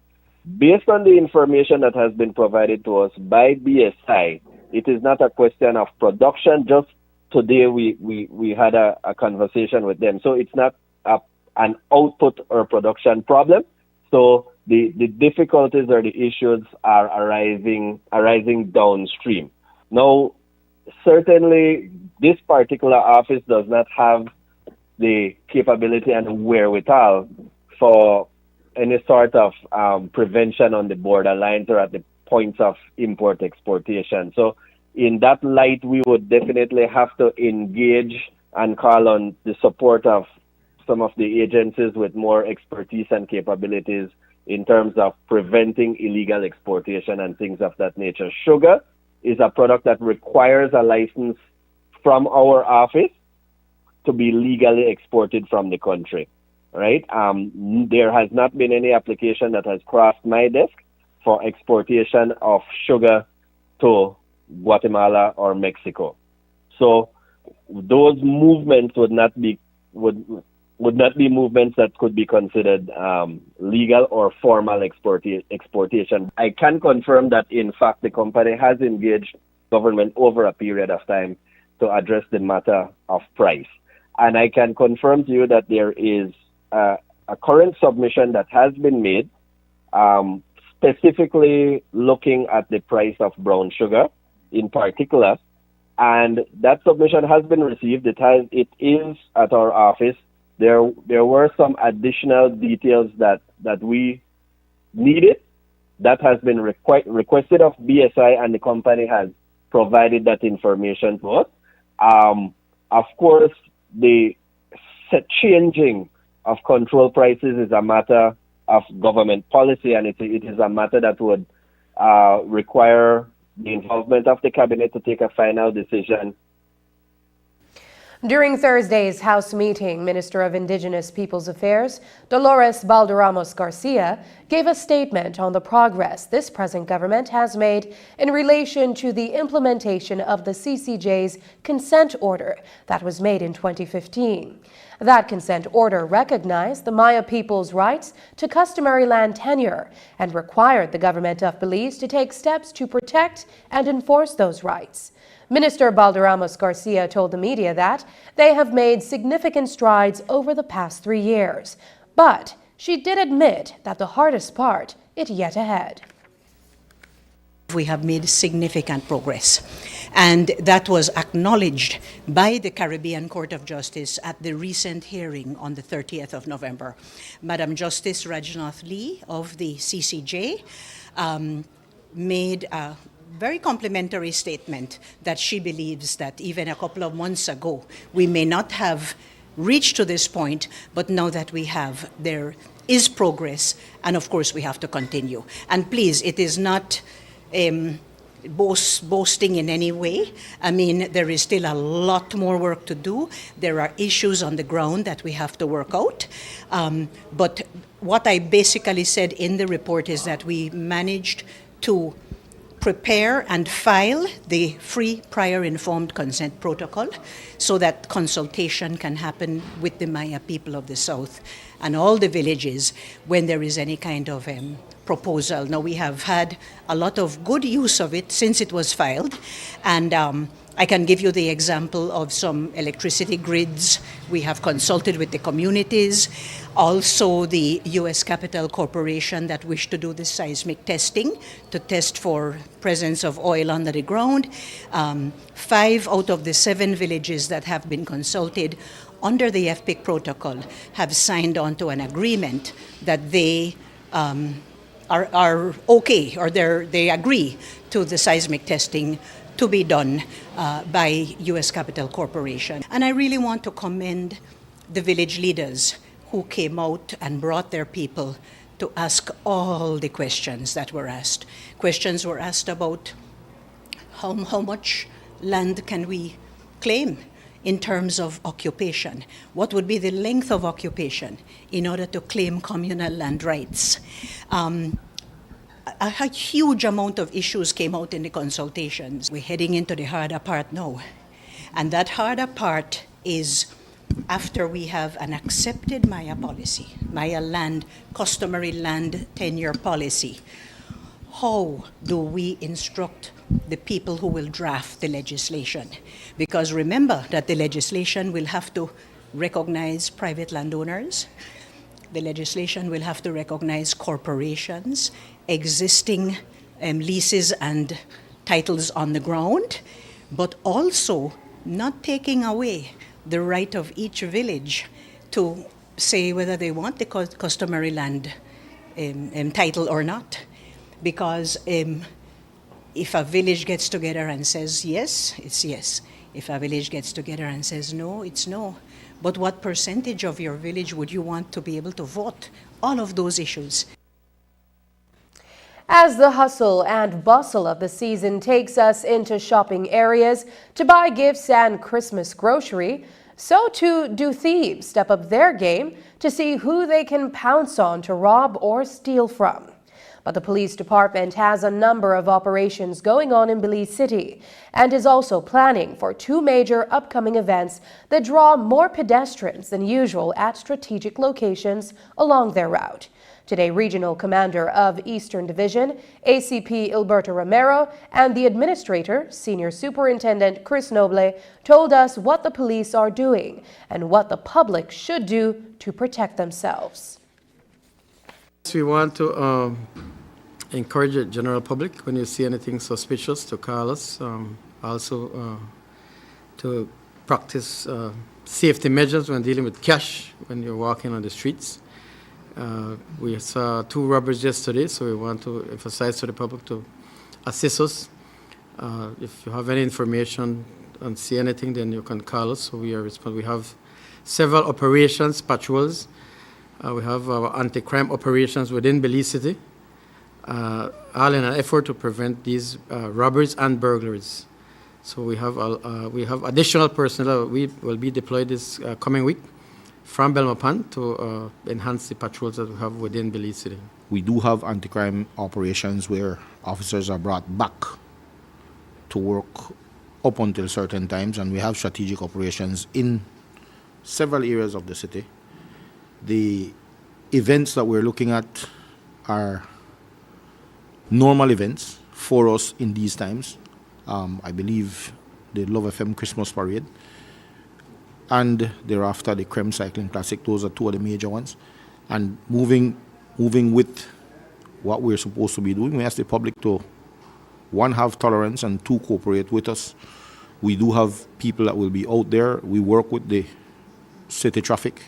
Based on the information that has been provided to us by BSI, it is not a question of production. Just today we had a conversation with them. So it's not an output or production problem. So the difficulties or the issues are arising downstream. Now, certainly this particular office does not have the capability and wherewithal for any sort of prevention on the borderlines or at the points of import-exportation. So in that light, we would definitely have to engage and call on the support of some of the agencies with more expertise and capabilities in terms of preventing illegal exportation and things of that nature. Sugar is a product that requires a license from our office to be legally exported from the country, right? There has not been any application that has crossed my desk for exportation of sugar to Guatemala or Mexico. So those movements would not be movements that could be considered legal or formal exportation. I can confirm that, in fact, the company has engaged government over a period of time to address the matter of price. And I can confirm to you that there is a current submission that has been made specifically looking at the price of brown sugar in particular. And that submission has been received. It is at our office. There were some additional details that we needed that has been requested of BSI, and the company has provided that information to us. Of course, the changing of control prices is a matter of government policy, and it is a matter that would require the involvement of the cabinet to take a final decision. During Thursday's House meeting, Minister of Indigenous Peoples Affairs, Dolores Balderramos Garcia, gave a statement on the progress this present government has made in relation to the implementation of the CCJ's consent order that was made in 2015. That consent order recognized the Maya people's rights to customary land tenure and required the government of Belize to take steps to protect and enforce those rights. Minister Balderramos Garcia told the media that they have made significant strides over the past 3 years, but she did admit that the hardest part is yet ahead. We have made significant progress, and that was acknowledged by the Caribbean Court of Justice at the recent hearing on the 30th of November. Madam Justice Rajnath Lee of the CCJ made a very complimentary statement that she believes that even a couple of months ago we may not have reached to this point, but now that we have, there is progress, and of course we have to continue. And please, it is not boasting in any way. I mean, there is still a lot more work to do. There are issues on the ground that we have to work out. But what I basically said in the report is that we managed to prepare and file the free prior informed consent protocol so that consultation can happen with the Maya people of the South and all the villages when there is any kind of proposal. Now, we have had a lot of good use of it since it was filed, and I can give you the example of some electricity grids. We have consulted with the communities, also the U.S. Capital Corporation that wish to do the seismic testing to test for presence of oil under the ground. 5 out of the 7 villages that have been consulted under the FPIC protocol have signed on to an agreement that they are okay, or they agree to the seismic testing to be done by U.S. Capital Corporation. And I really want to commend the village leaders who came out and brought their people to ask all the questions that were asked. Questions were asked about how much land can we claim in terms of occupation? What would be the length of occupation in order to claim communal land rights? A huge amount of issues came out in the consultations. We're heading into the harder part now. And that harder part is after we have an accepted Maya policy, Maya land, customary land tenure policy. How do we instruct the people who will draft the legislation? Because remember that the legislation will have to recognize private landowners. The legislation will have to recognize corporations, existing leases and titles on the ground, but also not taking away the right of each village to say whether they want the customary land title or not. Because if a village gets together and says yes, it's yes. If a village gets together and says no, it's no. But what percentage of your village would you want to be able to vote? All of those issues. As the hustle and bustle of the season takes us into shopping areas to buy gifts and Christmas grocery, so too do thieves step up their game to see who they can pounce on to rob or steal from. But the police department has a number of operations going on in Belize City and is also planning for 2 major upcoming events that draw more pedestrians than usual at strategic locations along their route. Today, Regional Commander of Eastern Division, ACP Ilberto Romero, and the Administrator, Senior Superintendent Chris Noble, told us what the police are doing and what the public should do to protect themselves. We want to encourage the general public, when you see anything suspicious, to call us. Also to practice safety measures when dealing with cash when you're walking on the streets. We saw 2 robbers yesterday, so we want to emphasize to the public to assist us. If you have any information and see anything, then you can call us. So we are responsible. We have several operations, patrols. We have our anti-crime operations within Belize City, all in an effort to prevent these robberies and burglaries. So we have additional personnel. We will be deployed this coming week from Belmopan to enhance the patrols that we have within Belize City. We do have anti-crime operations where officers are brought back to work up until certain times, and we have strategic operations in several areas of the city. The events that we're looking at are normal events for us in these times. I believe the Love FM Christmas Parade and thereafter the Creme Cycling Classic. Those are 2 of the major ones. And moving with what we're supposed to be doing, we ask the public to, 1, have tolerance, and 2, cooperate with us. We do have people that will be out there. We work with the city traffic.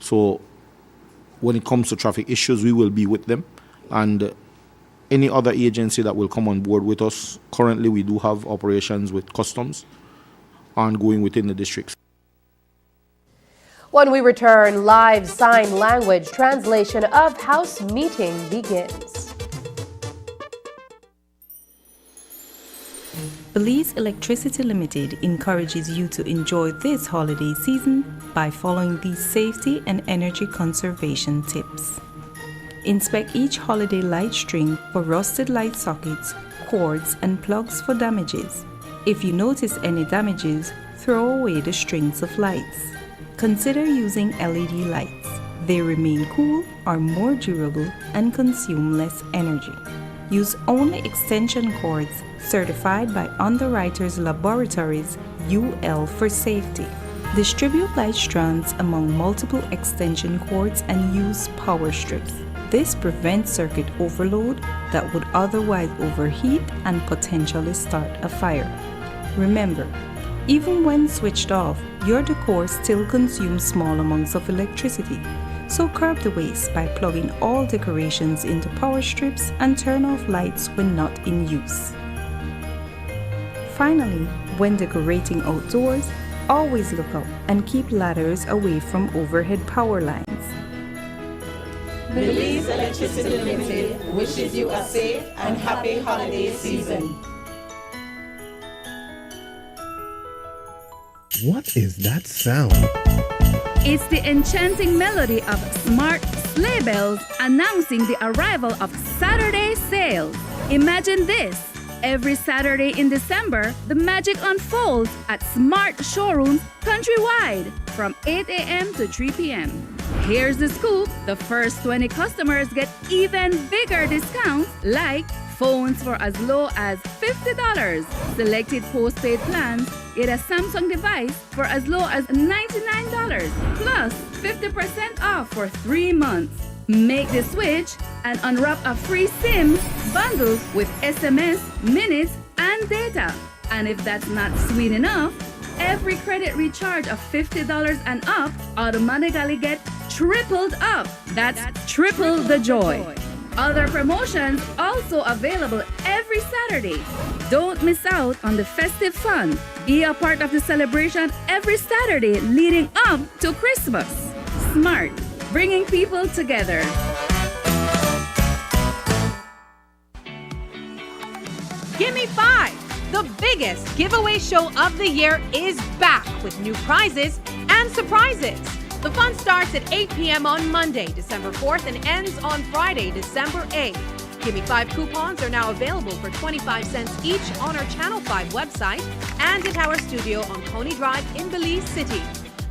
So when it comes to traffic issues, we will be with them. And any other agency that will come on board with us, currently we do have operations with customs ongoing within the districts. When we return, live sign language translation of House meeting begins. Belize Electricity Limited encourages you to enjoy this holiday season by following these safety and energy conservation tips. Inspect each holiday light string for rusted light sockets, cords, and plugs for damages. If you notice any damages, throw away the strings of lights. Consider using LED lights. They remain cool, are more durable, and consume less energy. Use only extension cords certified by Underwriters Laboratories UL for safety. Distribute light strands among multiple extension cords and use power strips. This prevents circuit overload that would otherwise overheat and potentially start a fire. Remember, even when switched off, your decor still consumes small amounts of electricity. So curb the waste by plugging all decorations into power strips and turn off lights when not in use. Finally, when decorating outdoors, always look up and keep ladders away from overhead power lines. Belize Electricity Limited wishes you a safe and happy holiday season. What is that sound? It's the enchanting melody of smart sleigh bells announcing the arrival of Saturday sales. Imagine this. Every Saturday in December, the magic unfolds at smart showrooms countrywide from 8 a.m. to 3 p.m. Here's the scoop. The first 20 customers get even bigger discounts like phones for as low as $50. Selected postpaid plans get a Samsung device for as low as $99, plus 50% off for 3 months. Make the switch and unwrap a free SIM bundle with SMS, minutes, and data. And if that's not sweet enough, every credit recharge of $50 and up automatically get tripled up. That's triple the joy. Other promotions also available every Saturday. Don't miss out on the festive fun. Be a part of the celebration every Saturday leading up to Christmas. Smart, bringing people together. Gimme 5! The biggest giveaway show of the year is back with new prizes and surprises. The fun starts at 8 p.m. on Monday, December 4th, and ends on Friday, December 8th. Gimme 5 coupons are now available for 25 cents each on our Channel 5 website and at our studio on Coney Drive in Belize City.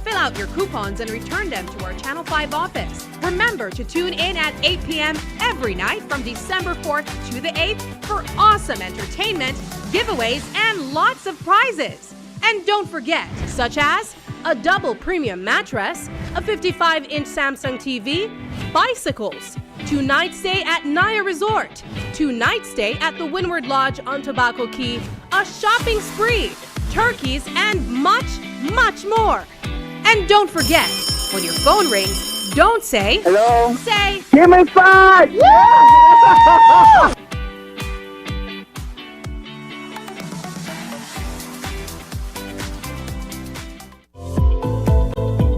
Fill out your coupons and return them to our Channel 5 office. Remember to tune in at 8 p.m. every night from December 4th to the 8th for awesome entertainment, giveaways, and lots of prizes. And don't forget, such as a double premium mattress, a 55-inch Samsung TV, bicycles, 2-night stay at Naya Resort, 2-night stay at the Windward Lodge on Tobacco Key, a shopping spree, turkeys, and much, much more. And don't forget, when your phone rings, don't say, hello. Say, give me 5! Yeah!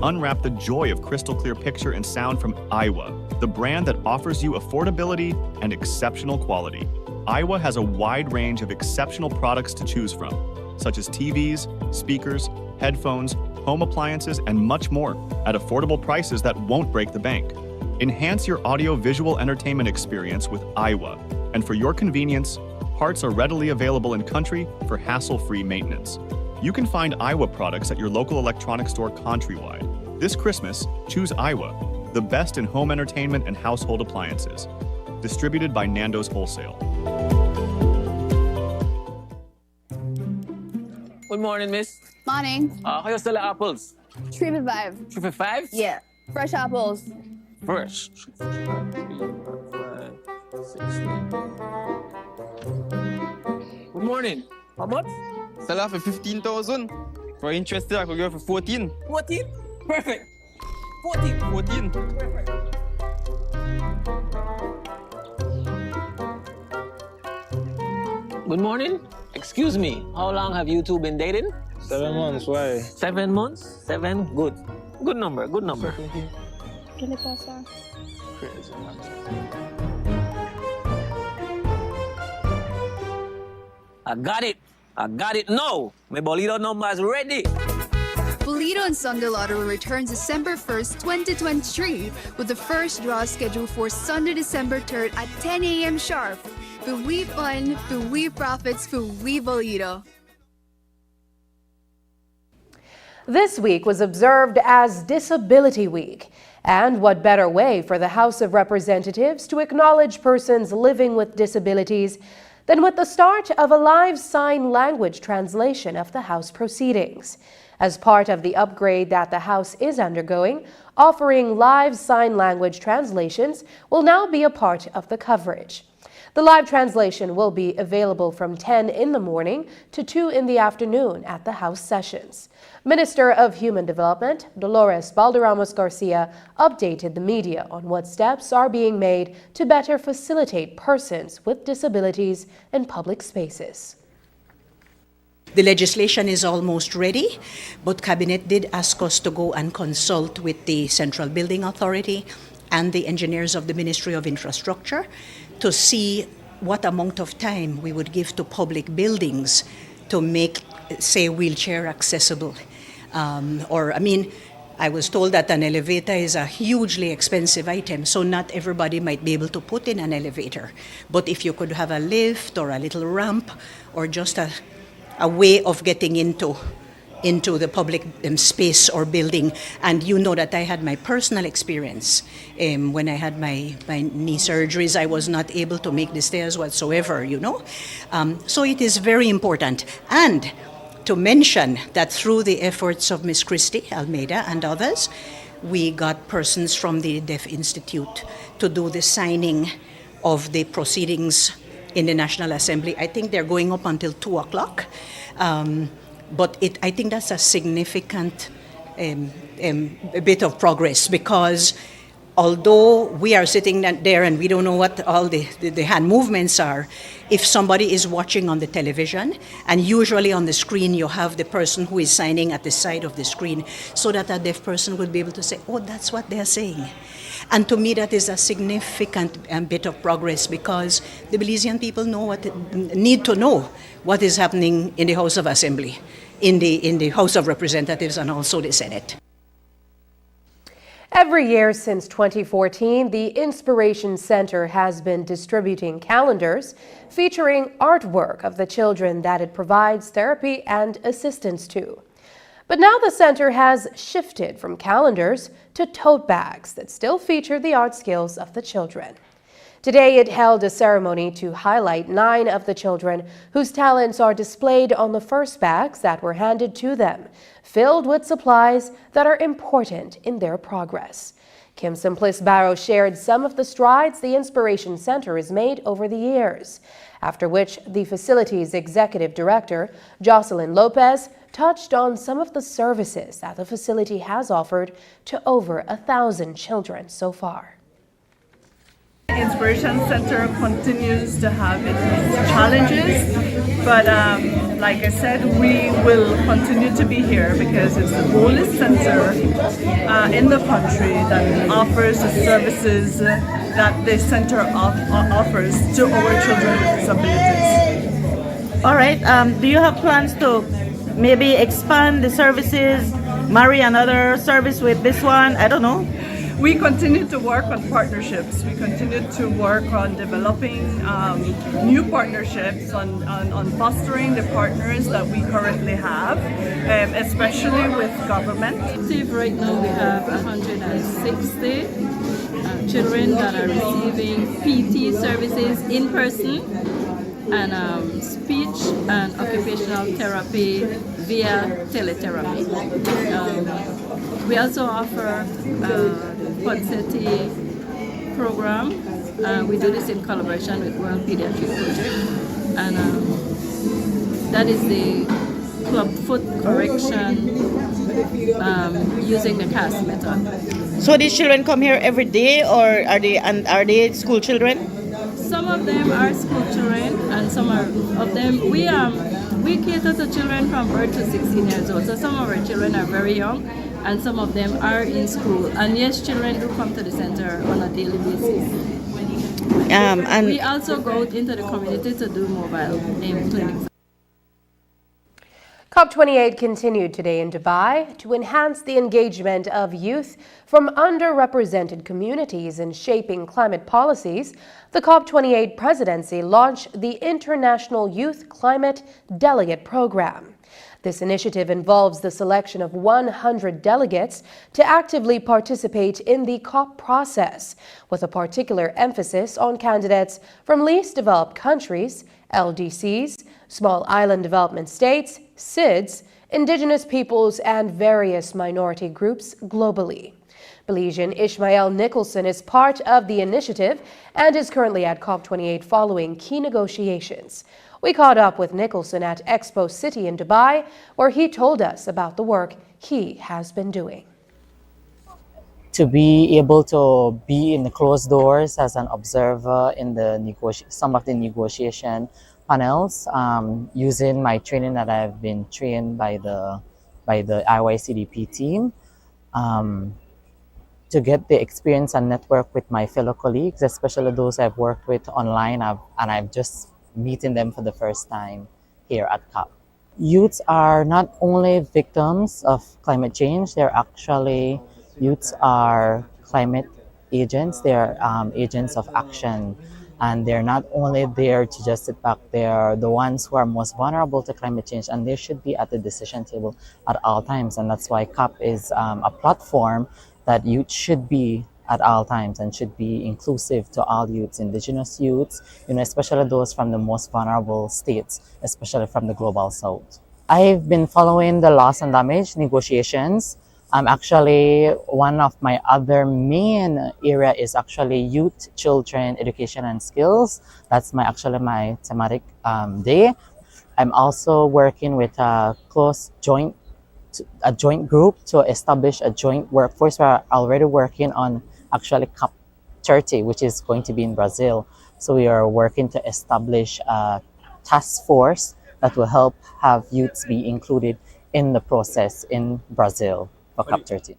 Unwrap the joy of crystal clear picture and sound from Aiwa, the brand that offers you affordability and exceptional quality. Aiwa has a wide range of exceptional products to choose from, such as TVs, speakers, headphones, home appliances, and much more at affordable prices that won't break the bank. Enhance your audio-visual entertainment experience with Aiwa, and for your convenience, parts are readily available in country for hassle-free maintenance. You can find Aiwa products at your local electronics store countrywide. This Christmas, choose Aiwa, the best in home entertainment and household appliances. Distributed by Nando's Wholesale. Good morning, miss. Morning. How you sell the apples? 3 for 5. 3 for 5? Yeah. Fresh apples. Fresh. 3, 4, 5, 6, 7. Good morning. How much? Sell off for 15,000. For interested, I could go for 14. 14? Perfect. 14. 14. Perfect. Good morning. Excuse me. How long have you two been dating? 7 months. Why? 7 months? 7? Good. Good number. Good number. ¿Qué le pasa? I got it. I got it. No. My Bolito number is ready. Bolito and Sunday Lottery returns December 1st, 2023 with the first draw scheduled for Sunday, December 3rd at 10 a.m. sharp. For we fun, for we profits, for we Bolido. This week was observed as Disability Week. And what better way for the House of Representatives to acknowledge persons living with disabilities than with the start of a live sign language translation of the House proceedings. As part of the upgrade that the House is undergoing, offering live sign language translations will now be a part of the coverage. The live translation will be available from 10 in the morning to 2 in the afternoon at the House sessions. Minister of Human Development, Dolores Balderramos Garcia, updated the media on what steps are being made to better facilitate persons with disabilities in public spaces. The legislation is almost ready, but Cabinet did ask us to go and consult with the Central Building Authority and the engineers of the Ministry of Infrastructure to see what amount of time we would give to public buildings to make, say, wheelchair accessible. I was told that an elevator is a hugely expensive item, so not everybody might be able to put in an elevator. But if you could have a lift or a little ramp or just a way of getting into the public space or building. And you know that I had my personal experience. When I had my knee surgeries, I was not able to make the stairs whatsoever, you know. So it is very important. And to mention that through the efforts of Ms. Christie Almeida and others, we got persons from the Deaf Institute to do the signing of the proceedings in the National Assembly. I think they're going up until 2 o'clock. But I think that's a significant bit of progress, because although we are sitting there and we don't know what all the hand movements are, if somebody is watching on the television, and usually on the screen you have the person who is signing at the side of the screen, so that a deaf person would be able to say, oh, that's what they're saying. And to me, that is a significant bit of progress, because the Belizean people need to know what is happening in the House of Assembly, in the House of Representatives, and also the Senate. Every year since 2014, the Inspiration Center has been distributing calendars featuring artwork of the children that it provides therapy and assistance to. But now the center has shifted from calendars to tote bags that still feature the art skills of the children. Today it held a ceremony to highlight 9 of the children whose talents are displayed on the first bags that were handed to them, filled with supplies that are important in their progress. Kim Simplice Barrow shared some of the strides the Inspiration Center has made over the years, after which the facility's executive director, Jocelyn Lopez, touched on some of the services that the facility has offered to over 1,000 children so far. The Inspiration Center continues to have its challenges, but like I said, we will continue to be here because it's the oldest center in the country that offers the services that the center offers to our children with disabilities. All right, do you have plans to maybe expand the services, marry another service with this one? I don't know. We continue to work on partnerships. We continue to work on developing new partnerships, on fostering the partners that we currently have, especially with government. Right now we have 160 children that are receiving PT services in person, and speech and occupational therapy via teletherapy. We also offer Podseti program. We do this in collaboration with World Pediatric Project, and that is the club foot correction using the CAST method. So these children come here every day, or are they school children? Some of them are school children, and some of them we cater to children from birth to 16 years old. So some of our children are very young, and some of them are in school. And yes, children do come to the center on a daily basis. And we also go into the community to do mobile clinics. COP28 continued today in Dubai to enhance the engagement of youth from underrepresented communities in shaping climate policies. The COP28 presidency launched the International Youth Climate Delegate Program. This initiative involves the selection of 100 delegates to actively participate in the COP process, with a particular emphasis on candidates from least developed countries, LDCs, small island development states, SIDS, Indigenous peoples, and various minority groups globally. Belizean Ishmael Nicholson is part of the initiative and is currently at COP28 following key negotiations. We caught up with Nicholson at Expo City in Dubai, where he told us about the work he has been doing. To be able to be in the closed doors as an observer in the some of the negotiation panels, using my training that I've been trained by the IYCDP team, to get the experience and network with my fellow colleagues, especially those I've worked with online, and I've just meeting them for the first time here at COP. Youths are not only victims of climate change, youths are climate agents, they're agents of action. And they're not only there to just sit back, they're the ones who are most vulnerable to climate change, and they should be at the decision table at all times. And that's why COP is a platform that youth should be at all times and should be inclusive to all youths, Indigenous youths, especially those from the most vulnerable states, especially from the global south. I've been following the loss and damage negotiations. Actually, one of my other main area is actually youth, children, education, and skills. That's my thematic day. I'm also working with a joint group to establish a joint workforce. We're already working on actually COP 30, which is going to be in Brazil. So we are working to establish a task force that will help have youths be included in the process in Brazil for COP 30.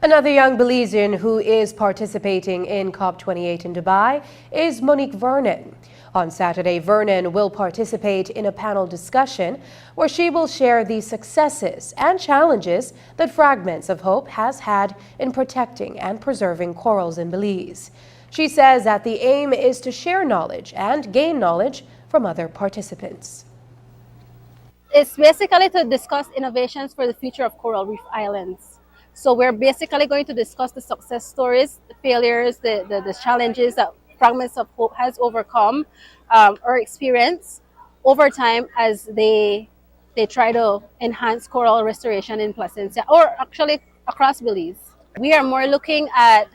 Another young Belizean who is participating in COP28 in Dubai is Monique Vernon. On Saturday, Vernon will participate in a panel discussion where she will share the successes and challenges that Fragments of Hope has had in protecting and preserving corals in Belize. She says that the aim is to share knowledge and gain knowledge from other participants. It's basically to discuss innovations for the future of coral reef islands. So we're basically going to discuss the success stories, the failures, the challenges that Fragments of Hope has overcome or experienced over time as they try to enhance coral restoration in Placencia, or actually across Belize. We are more looking at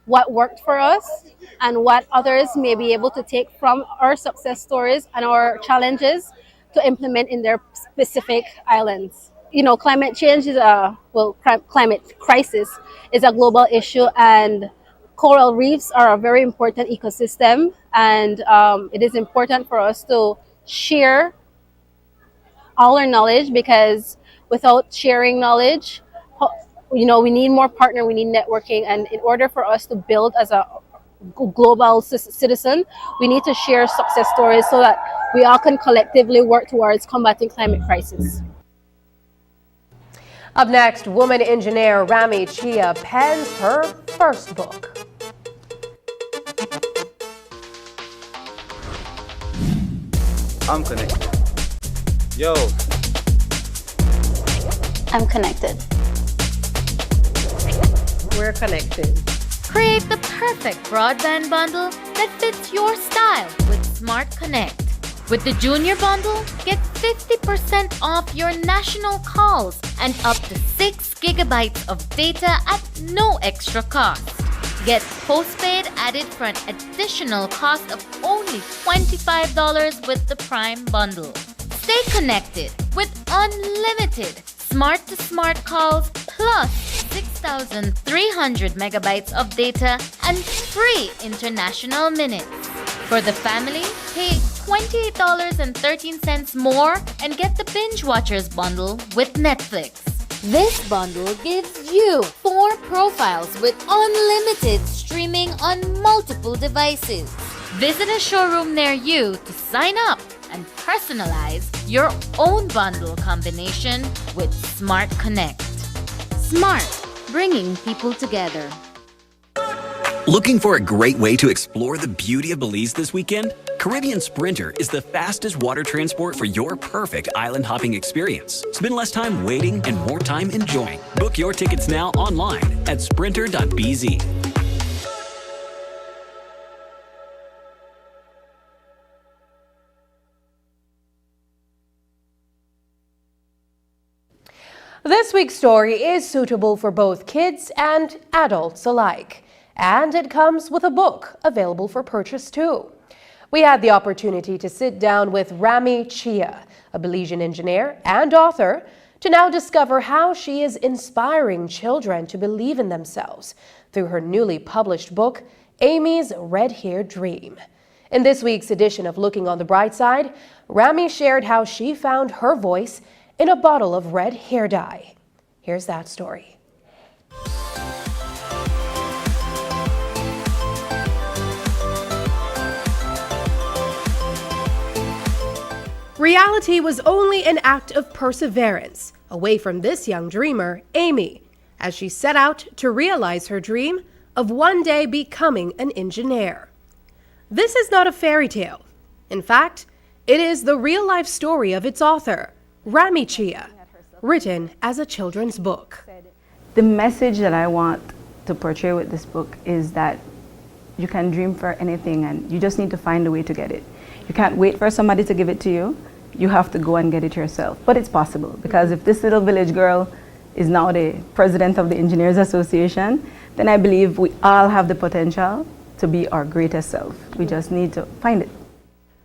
what worked for us and what others may be able to take from our success stories and our challenges to implement in their specific islands. Climate change is climate crisis is a global issue, and coral reefs are a very important ecosystem, and it is important for us to share all our knowledge, because without sharing knowledge, we need more partner, we need networking, and in order for us to build as a global citizen, we need to share success stories so that we all can collectively work towards combating climate crisis. Up next, woman engineer Rami Chia pens her first book. I'm connected. Yo. I'm connected. We're connected. Create the perfect broadband bundle that fits your style with Smart Connect. With the Junior Bundle, get 50% off your national calls and up to 6 gigabytes of data at no extra cost. Get postpaid added for an additional cost of only $25 with the Prime Bundle. Stay connected with unlimited smart-to-smart calls plus 6,300 megabytes of data and free international minutes. For the family, pay $28.13 more and get the Binge Watchers bundle with Netflix. This bundle gives you 4 profiles with unlimited streaming on multiple devices. Visit a showroom near you to sign up and personalize your own bundle combination with Smart Connect. Smart, bringing people together. Looking for a great way to explore the beauty of Belize this weekend? Caribbean Sprinter is the fastest water transport for your perfect island hopping experience. Spend less time waiting and more time enjoying. Book your tickets now online at sprinter.bz. This week's story is suitable for both kids and adults alike, and it comes with a book available for purchase too. We had the opportunity to sit down with Rami Chia, a Belizean engineer and author, to now discover how she is inspiring children to believe in themselves through her newly published book, Amy's Red Hair Dream. In this week's edition of Looking on the Bright Side, Rami shared how she found her voice in a bottle of red hair dye. Here's that story. Reality was only an act of perseverance away from this young dreamer, Amy, as she set out to realize her dream of one day becoming an engineer. This is not a fairy tale. In fact, it is the real-life story of its author, Rami Chia, written as a children's book. The message that I want to portray with this book is that you can dream for anything and you just need to find a way to get it. You can't wait for somebody to give it to you. You have to go and get it yourself. But it's possible, because if this little village girl is now the president of the Engineers Association, then I believe we all have the potential to be our greatest self. We just need to find it.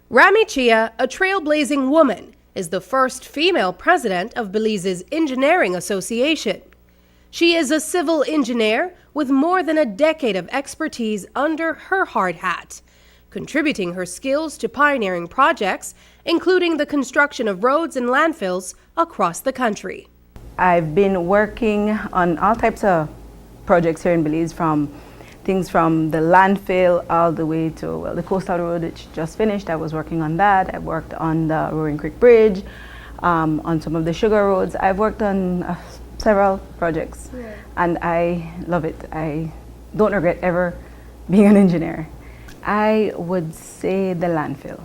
Rami Chia, a trailblazing woman, is the first female president of Belize's Engineering Association. She is a civil engineer with more than a decade of expertise under her hard hat, contributing her skills to pioneering projects, including the construction of roads and landfills across the country. I've been working on all types of projects here in Belize, from things from the landfill all the way to the coastal road, which just finished. I was working on that. I worked on the Roaring Creek Bridge, on some of the sugar roads. I've worked on several projects, and I love it. I don't regret ever being an engineer. I would say the landfill.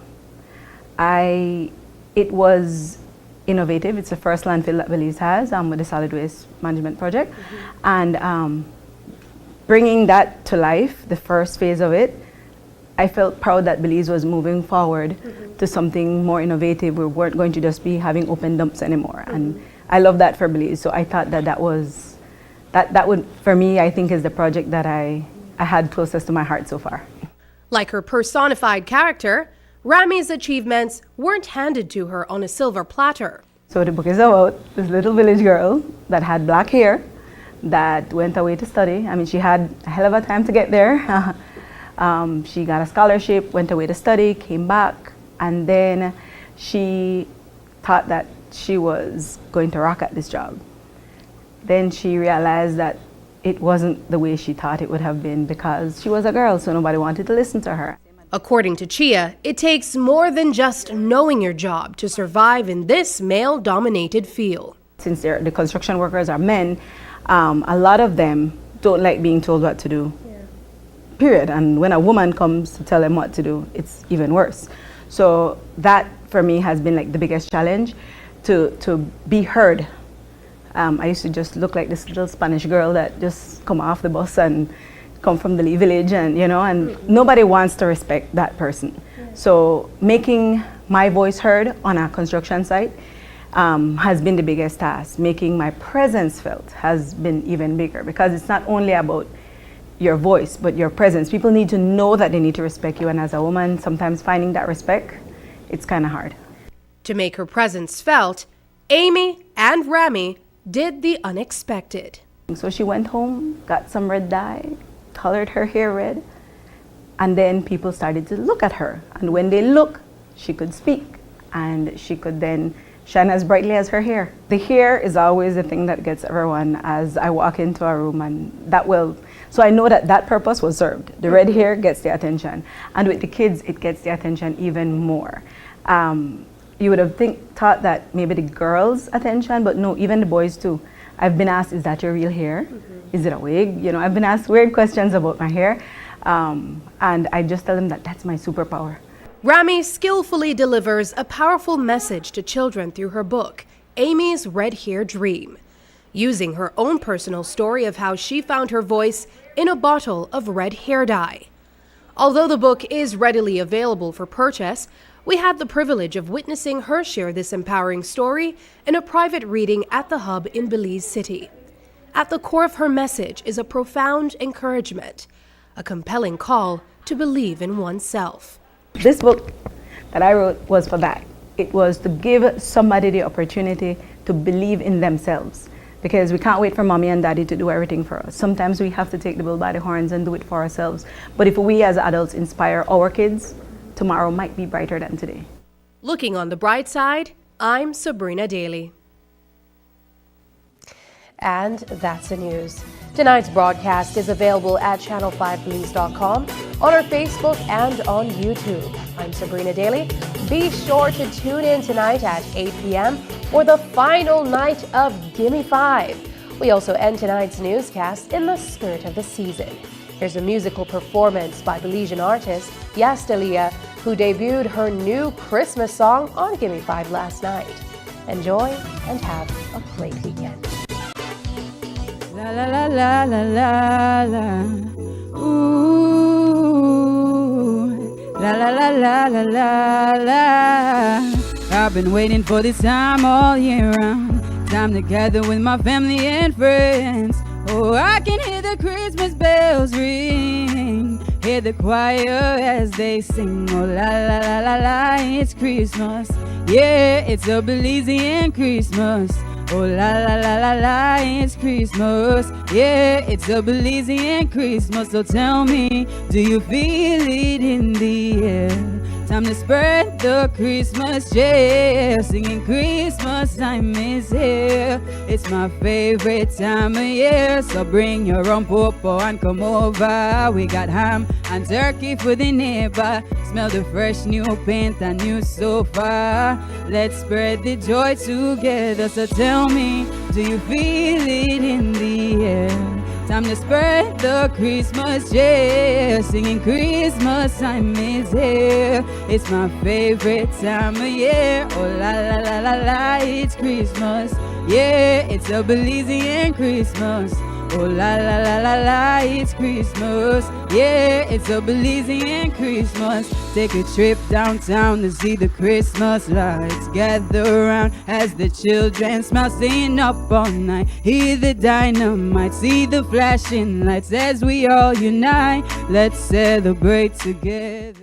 It was innovative. It's the first landfill that Belize has with the solid waste management project, and bringing that to life, the first phase of it, I felt proud that Belize was moving forward to something more innovative. We weren't going to just be having open dumps anymore, and I love that for Belize. So I thought that would, for me, I think is the project that I had closest to my heart so far. Like her personified character, Rami's achievements weren't handed to her on a silver platter. So the book is about this little village girl that had black hair, that went away to study. I mean, she had a hell of a time to get there. She got a scholarship, went away to study, came back, and then she thought that she was going to rock at this job. Then she realized that it wasn't the way she thought it would have been, because she was a girl, so nobody wanted to listen to her. According to Chia, it takes more than just knowing your job to survive in this male-dominated field. Since the construction workers are men, a lot of them don't like being told what to do, period. And when a woman comes to tell them what to do, it's even worse. So that, for me, has been like the biggest challenge, to be heard. I used to just look like this little Spanish girl that just come off the bus and come from the village, and and nobody wants to respect that person. So making my voice heard on a construction site has been the biggest task. Making my presence felt has been even bigger, because it's not only about your voice, but your presence. People need to know that they need to respect you, and as a woman, sometimes finding that respect, it's kind of hard. To make her presence felt, Amy and Rami did the unexpected. So she went home, got some red dye, colored her hair red, and then people started to look at her. And when they look, she could speak, and she could then shine as brightly as her hair. The hair is always the thing that gets everyone as I walk into a room, and that will So I know that that purpose was served. The red hair gets the attention. And with the kids, it gets the attention even more. You would have thought that maybe the girls' attention, but no, even the boys too. I've been asked, is that your real hair? Is it a wig? You know, I've been asked weird questions about my hair. And I just tell them that that's my superpower. Rami skillfully delivers a powerful message to children through her book, Amy's Red Hair Dream, using her own personal story of how she found her voice in a bottle of red hair dye. Although the book is readily available for purchase, we had the privilege of witnessing her share this empowering story in a private reading at the Hub in Belize City. At the core of her message is a profound encouragement, a compelling call to believe in oneself. This book that I wrote was for that. It was to give somebody the opportunity to believe in themselves, because we can't wait for mommy and daddy to do everything for us. Sometimes we have to take the bull by the horns and do it for ourselves. But if we as adults inspire our kids, tomorrow might be brighter than today. Looking on the bright side, I'm Sabrina Daly. And that's the news. Tonight's broadcast is available at channel5police.com, on our Facebook and on YouTube. I'm Sabrina Daly. Be sure to tune in tonight at 8 p.m. for the final night of Gimme 5. We also end tonight's newscast in the spirit of the season. Here's a musical performance by Belizean artist Yastelia, who debuted her new Christmas song on Gimme 5 last night. Enjoy and have a great weekend. La la la la la la la, ooh, la la la la la la la. I've been waiting for this time all year round, time to gather with my family and friends. Oh, I can hear the Christmas bells ring, hear the choir as they sing. Oh, la la la la la, it's Christmas. Yeah, it's a Belizean Christmas. Oh, la la la la la, it's Christmas. Yeah, it's a Belizean Christmas. So tell me, do you feel it in the air? Time to spread the Christmas cheer, singing Christmas time is here. It's my favorite time of year, so bring your own popo and come over. We got ham and turkey for the neighbor. Smell the fresh new paint and new sofa. Let's spread the joy together. So tell me, do you feel it in the air? Time to spread the Christmas cheer, singing Christmas time is here. It's my favorite time of year. Oh la la la la la, it's Christmas. Yeah, it's a Belizean Christmas. Oh la la la la la, it's Christmas. Yeah, it's a Belizean Christmas. Take a trip downtown to see the Christmas lights. Gather around as the children smile, staying up all night. Hear the dynamite, see the flashing lights as we all unite. Let's celebrate together.